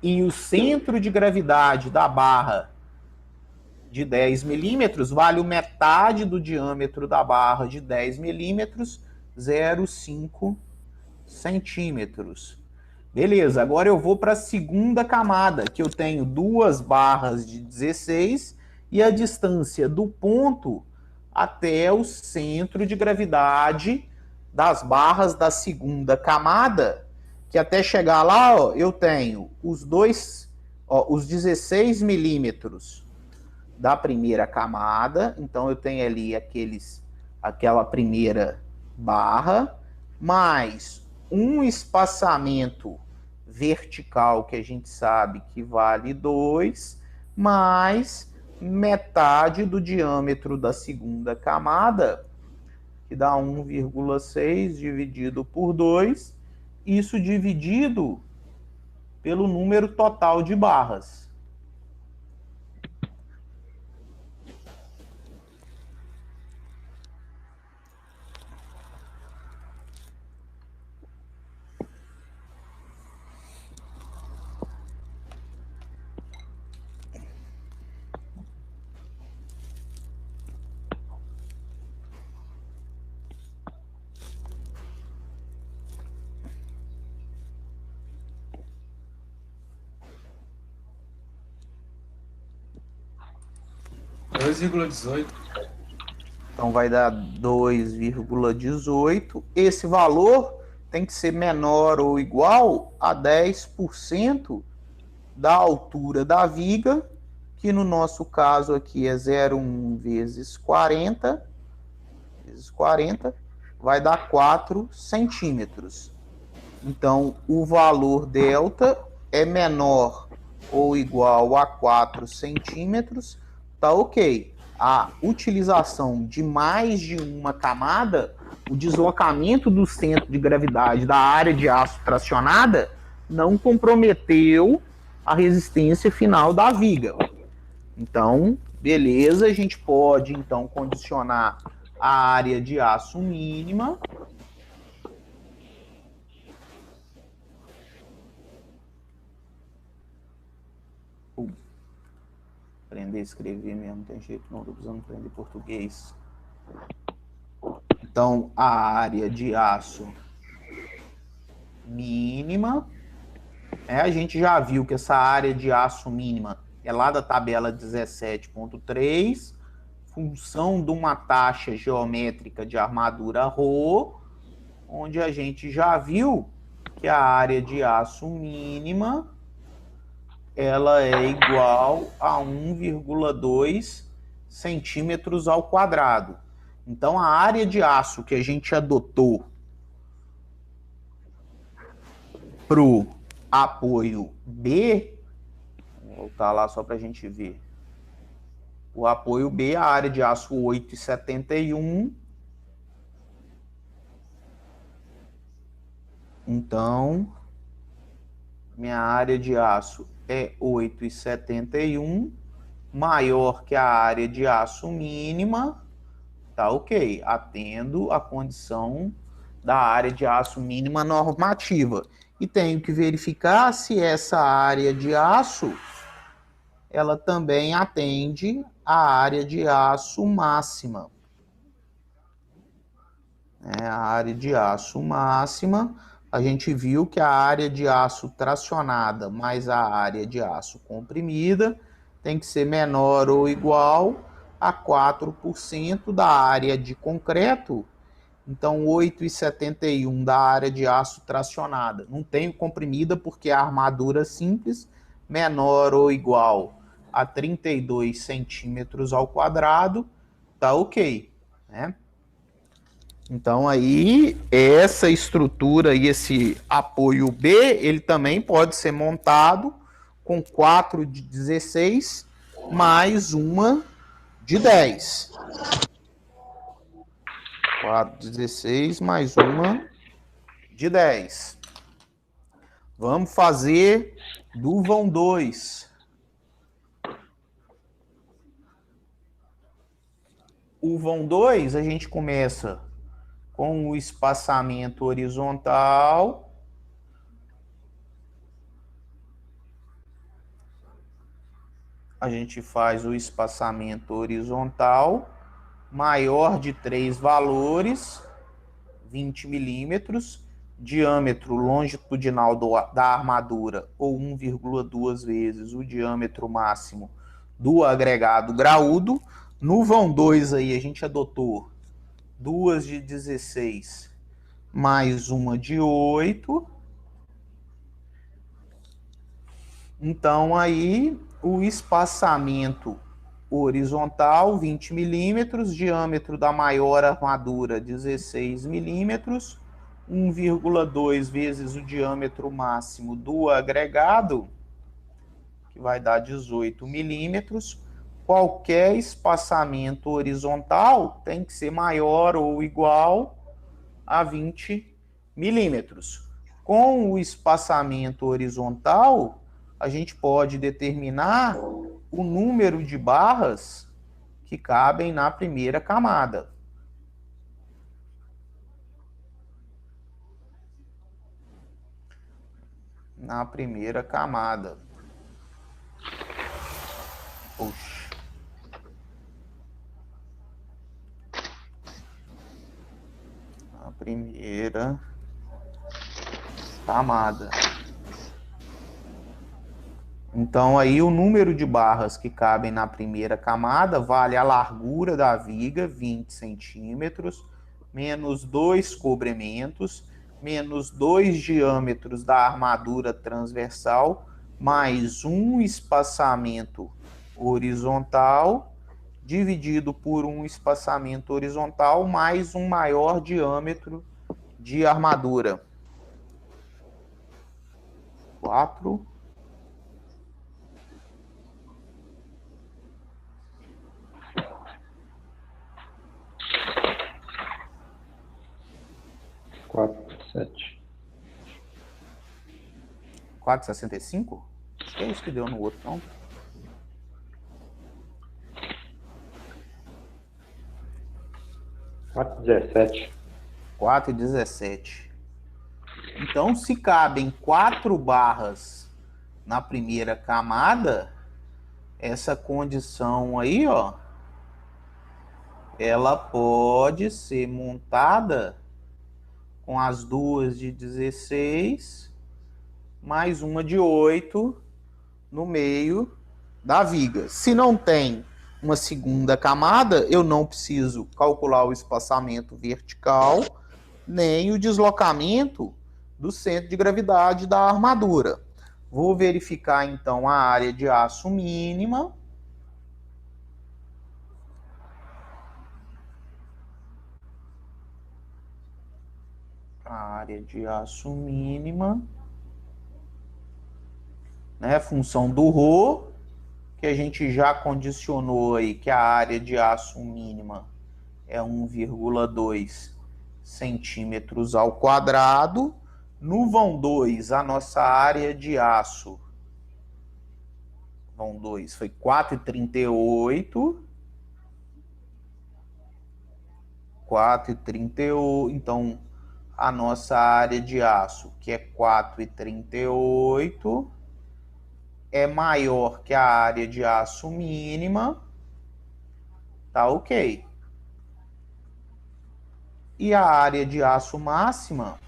e o centro de gravidade da barra de 10 milímetros vale metade do diâmetro da barra de 10 milímetros, 0,5 centímetros. Beleza, agora eu vou para a segunda camada, que eu tenho 2 barras de 16 e a distância do ponto até o centro de gravidade das barras da segunda camada, que até chegar lá, ó, eu tenho os 16 milímetros da primeira camada, então eu tenho ali aquela primeira barra, mais um espaçamento vertical que a gente sabe que vale 2, mais metade do diâmetro da segunda camada, que dá 1,6 dividido por 2, isso dividido pelo número total de barras. Então vai dar 2,18. Esse valor tem que ser menor ou igual a 10% da altura da viga, que no nosso caso aqui é 0,1 vezes 40, vai dar 4 centímetros. Então, o valor delta é menor ou igual a 4 centímetros, tá ok. A utilização de mais de uma camada, o deslocamento do centro de gravidade da área de aço tracionada não comprometeu a resistência final da viga. Então, beleza, a gente pode então condicionar a área de aço mínima. Aprender a escrever mesmo, não tem jeito não, estou precisando aprender português. Então, a área de aço mínima, a gente já viu que essa área de aço mínima é lá da tabela 17.3, função de uma taxa geométrica de armadura ρ, onde a gente já viu que a área de aço mínima ela é igual a 1,2 centímetros ao quadrado. Então, a área de aço que a gente adotou para o apoio B, vou voltar lá só para a gente ver. O apoio B, a área de aço 8,71. Então, minha área de aço é 8,71, maior que a área de aço mínima, tá ok, atendo a condição da área de aço mínima normativa. E tenho que verificar se essa área de aço, ela também atende a área de aço máxima. A área de aço máxima, a gente viu que a área de aço tracionada mais a área de aço comprimida tem que ser menor ou igual a 4% da área de concreto. Então, 8,71 da área de aço tracionada. Não tenho comprimida porque a armadura simples menor ou igual a 32 centímetros ao quadrado, tá ok, né? Então, aí, essa estrutura e esse apoio B, ele também pode ser montado com 4 de 16 mais uma de 10. 4 de 16 mais uma de 10. Vamos fazer do vão 2. O vão 2, a gente começa com o espaçamento horizontal. A gente faz o espaçamento horizontal maior de 3 valores, 20 milímetros, diâmetro longitudinal da armadura, ou 1,2 vezes o diâmetro máximo do agregado graúdo. No vão 2 aí a gente adotou 2 de 16 mais uma de 8. Então, aí, o espaçamento horizontal, 20 milímetros, diâmetro da maior armadura, 16 milímetros, 1,2 vezes o diâmetro máximo do agregado, que vai dar 18 milímetros. Qualquer espaçamento horizontal tem que ser maior ou igual a 20 milímetros. Com o espaçamento horizontal, a gente pode determinar o número de barras que cabem na primeira camada. Na primeira camada. Puxa. A primeira camada. Então, aí o número de barras que cabem na primeira camada vale a largura da viga, 20 centímetros, menos 2 cobrimentos, menos 2 diâmetros da armadura transversal, mais um espaçamento horizontal, dividido por um espaçamento horizontal, mais um maior diâmetro de armadura. 4. Sete. 4,65? Acho que é isso que deu no outro, não? Quatro 17. 4,17. Então, se cabem 4 barras na primeira camada, essa condição aí, ó, ela pode ser montada com as duas de 16 mais uma de 8 no meio da viga. Se não tem uma segunda camada, eu não preciso calcular o espaçamento vertical, nem o deslocamento do centro de gravidade da armadura. Vou verificar, então, a área de aço mínima. A área de aço mínima, né? Função do ρ, que a gente já condicionou aí, que a área de aço mínima é 1,2 centímetros ao quadrado. No vão 2, a nossa área de aço, vão 2, foi 4,38. 4,38, então a nossa área de aço, que é 4,38, é maior que a área de aço mínima, tá ok. E a área de aço máxima,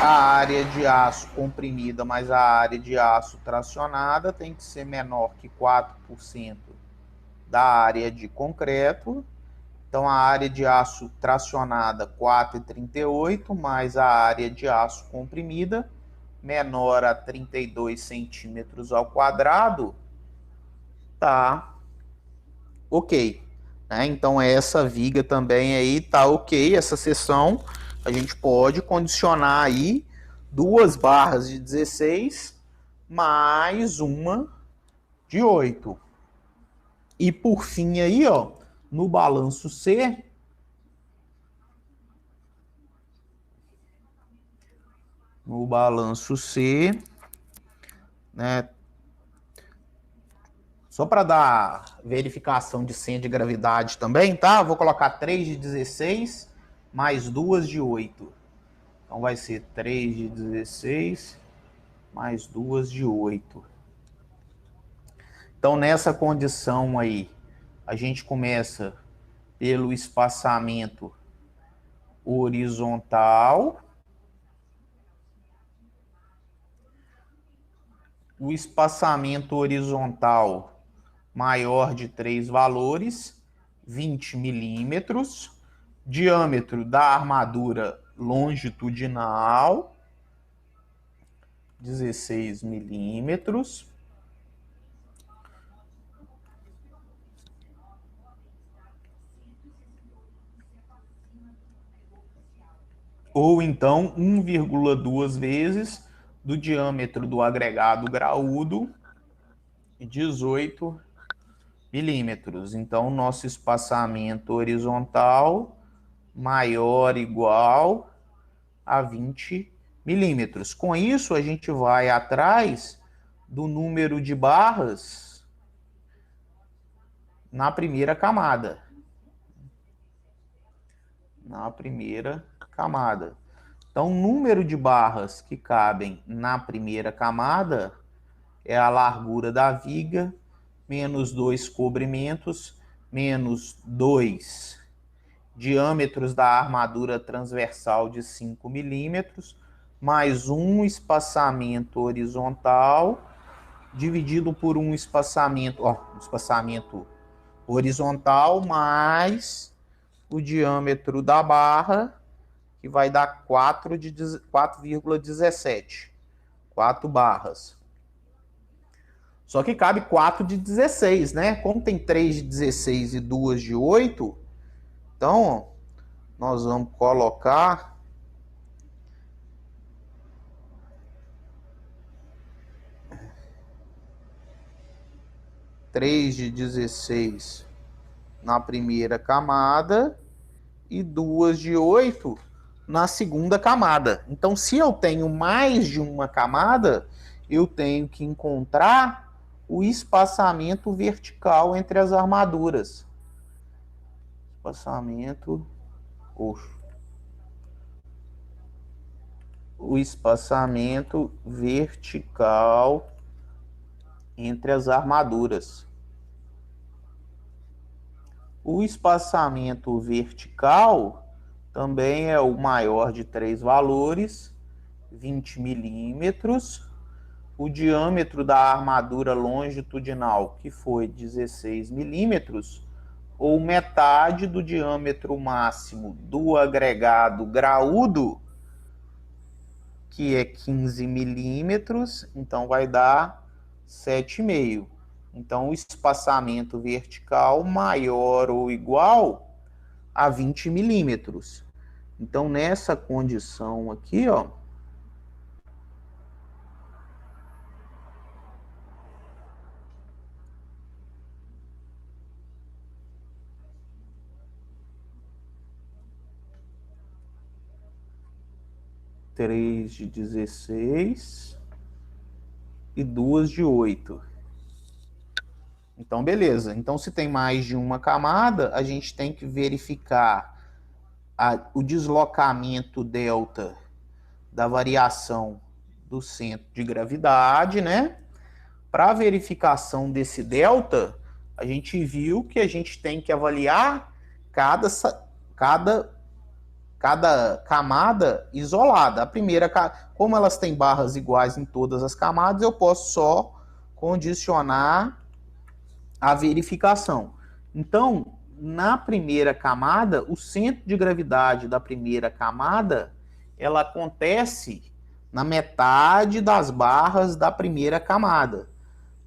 a área de aço comprimida mais a área de aço tracionada tem que ser menor que 4% da área de concreto. Então, a área de aço tracionada, 4,38, mais a área de aço comprimida, menor a 32 centímetros ao quadrado, tá ok. Né? Então, essa viga também aí tá ok, essa seção. A gente pode condicionar aí 2 barras de 16 mais uma de 8. E por fim aí, ó, no balanço C, né, só para dar verificação de senha de gravidade também, tá? Vou colocar 3 de 16 mais 2 de 8. Então vai ser 3 de 16 mais 2 de 8. Então nessa condição aí, a gente começa pelo espaçamento horizontal. O espaçamento horizontal maior de 3 valores, 20 milímetros. Diâmetro da armadura longitudinal, 16 milímetros. Ou então 1,2 vezes do diâmetro do agregado graúdo, 18 milímetros. Então, nosso espaçamento horizontal maior ou igual a 20 milímetros. Com isso, a gente vai atrás do número de barras na primeira camada. Então, o número de barras que cabem na primeira camada é a largura da viga, menos 2 cobrimentos, menos 2 diâmetros da armadura transversal de 5 milímetros, mais um espaçamento horizontal, dividido por um espaçamento horizontal, mais o diâmetro da barra, que vai dar 4,17. 4 barras. Só que cabe 4 de 16, né? Como tem 3 de 16 e 2 de 8, então, ó, nós vamos colocar 3 de 16 na primeira camada e 2 de 8 na segunda camada. Então, se eu tenho mais de uma camada, eu tenho que encontrar o espaçamento vertical entre as armaduras. Espaçamento o espaçamento vertical entre as armaduras. O espaçamento vertical também é o maior de 3 valores, 20 milímetros. O diâmetro da armadura longitudinal, que foi 16 milímetros, ou metade do diâmetro máximo do agregado graúdo, que é 15 milímetros, então vai dar 7,5. Então, o espaçamento vertical maior ou igual a 20 milímetros. Então, nessa condição aqui, ó, três de 16 e 2 de 8. Então, beleza. Então, se tem mais de uma camada, a gente tem que verificar o deslocamento delta da variação do centro de gravidade, né? Para a verificação desse delta, a gente viu que a gente tem que avaliar cada camada isolada. A primeira, como elas têm barras iguais em todas as camadas, eu posso só condicionar a verificação. Então, na primeira camada, o centro de gravidade da primeira camada, ela acontece na metade das barras da primeira camada.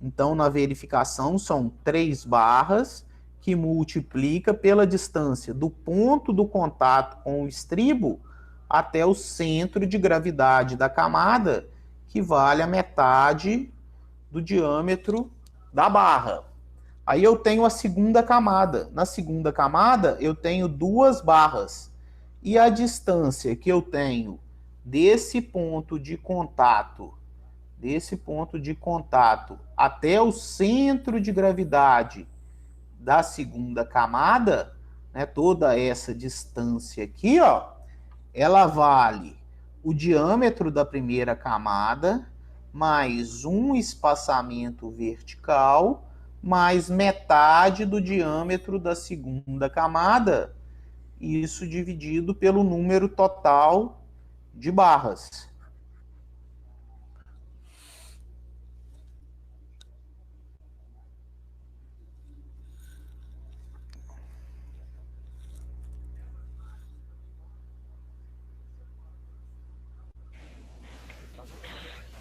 Então, na verificação, são 3 barras que multiplica pela distância do ponto do contato com o estribo até o centro de gravidade da camada, que vale a metade do diâmetro da barra. Aí eu tenho a segunda camada. Na segunda camada, eu tenho 2 barras. E a distância que eu tenho desse ponto de contato até o centro de gravidade da segunda camada, né, toda essa distância aqui, ó, ela vale o diâmetro da primeira camada mais um espaçamento vertical mais metade do diâmetro da segunda camada, isso dividido pelo número total de barras.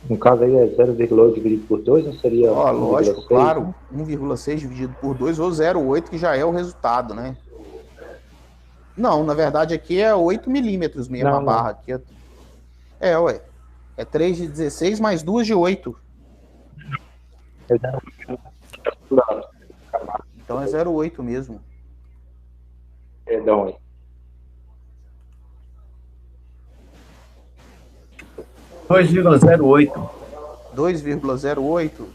No caso aí é 0,8 dividido por 2, ou seria Lógico, 1,6? claro, 1,6 dividido por 2 ou 0,8, que já é o resultado, né? Não, na verdade aqui é 8 milímetros mesmo a barra. Aqui ué. É 3 de 16 mais 2 de 8. Então é 0,8 mesmo. Perdão aí. 2,08. 2,08.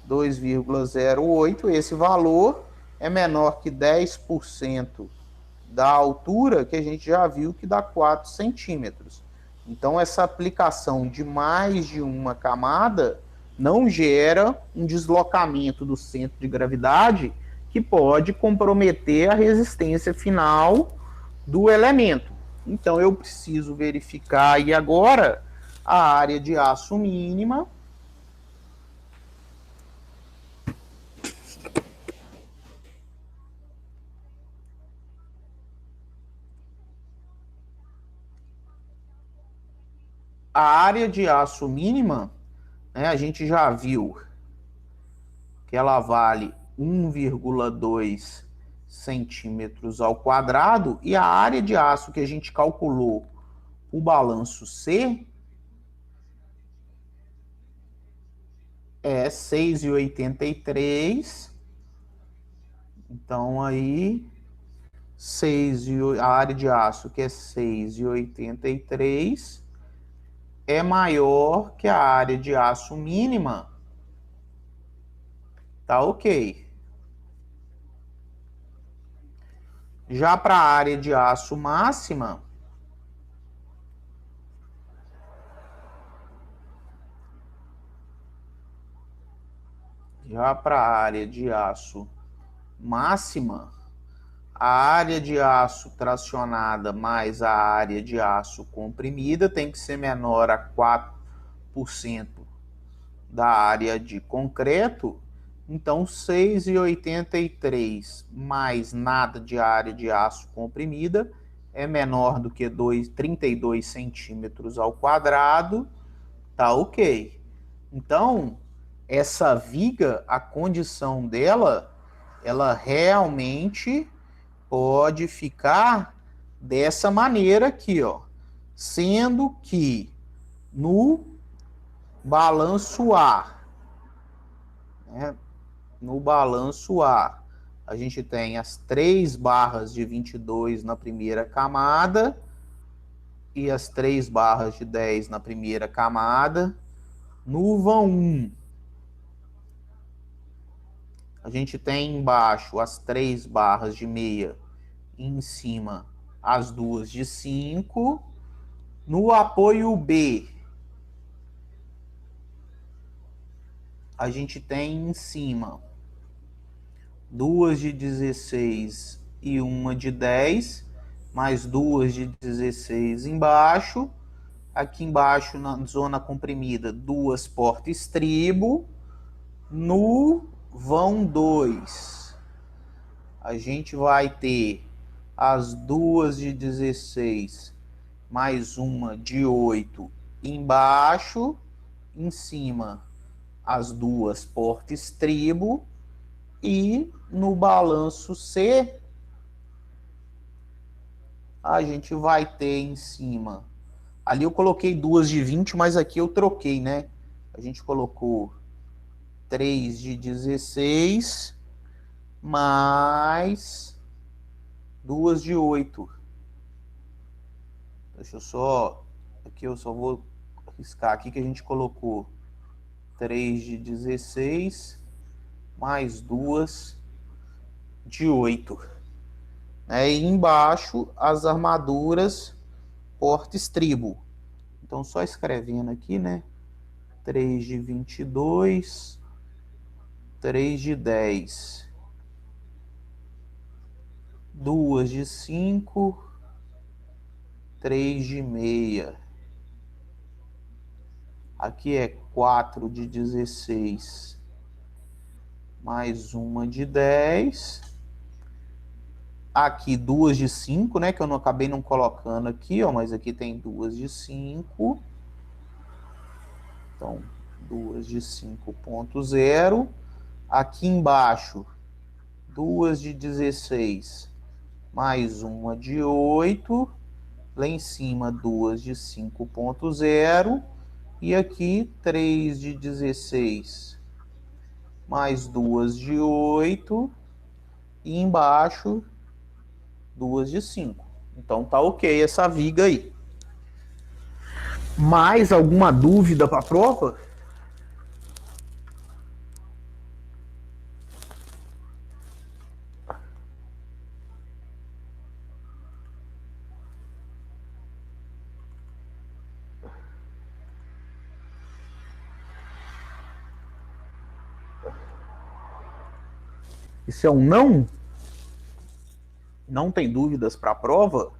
2,08. Esse valor é menor que 10% da altura, que a gente já viu que dá 4 centímetros. Então, essa aplicação de mais de uma camada não gera um deslocamento do centro de gravidade que pode comprometer a resistência final do elemento. Então, eu preciso verificar aí agora a área de aço mínima. A área de aço mínima, né, a gente já viu que ela vale 1,2 centímetros ao quadrado, e a área de aço que a gente calculou o balanço C é 6,83. Então aí a área de aço, que é 6,83, é maior que a área de aço mínima. Tá ok. Já para a área de aço máxima, Já para a área de aço máxima, a área de aço tracionada mais a área de aço comprimida tem que ser menor a 4% da área de concreto. Então, 6,83 mais nada de área de aço comprimida é menor do que 32 centímetros ao quadrado, tá ok. Então, essa viga, a condição dela, ela realmente pode ficar dessa maneira aqui, ó. Sendo que no balanço A, né, no balanço A, a gente tem as 3 barras de 22 na primeira camada e as 3 barras de 10 na primeira camada. No vão 1, a gente tem embaixo as 3 barras de meia e em cima as 2 de 5. No apoio B, a gente tem em cima 2 de 16 e uma de 10, mais 2 de 16 embaixo. Aqui embaixo, na zona comprimida, 2 porta-estribo. No vão 2, a gente vai ter as 2 de 16 mais uma de 8 embaixo. Em cima, as 2 porta-estribo. E no balanço C, a gente vai ter em cima. Ali eu coloquei 2 de 20, mas aqui eu troquei, né? A gente colocou 3 de 16 mais 2 de 8. Deixa eu só... Aqui eu só vou riscar aqui que a gente colocou 3 de 16 mais 2 de 8. E embaixo as armaduras porta-estribo. Então só escrevendo aqui, né? 3 de 22, 3 de 10, 2 de 5, 3 de meia. Aqui é 4 de 16, mais uma de 10. Aqui 2 de 5, né? Que eu não acabei não colocando aqui, ó. Mas aqui tem 2 de 5. Então, 2 de 5.0. Aqui embaixo, 2 de 16, mais uma de 8. Lá em cima, 2 de 5.0. E aqui, 3 de 16, mais 2 de 8. E embaixo, 2 de 5. Então tá ok essa viga aí. Mais alguma dúvida para a prova? Isso é um não? Não tem dúvidas para a prova?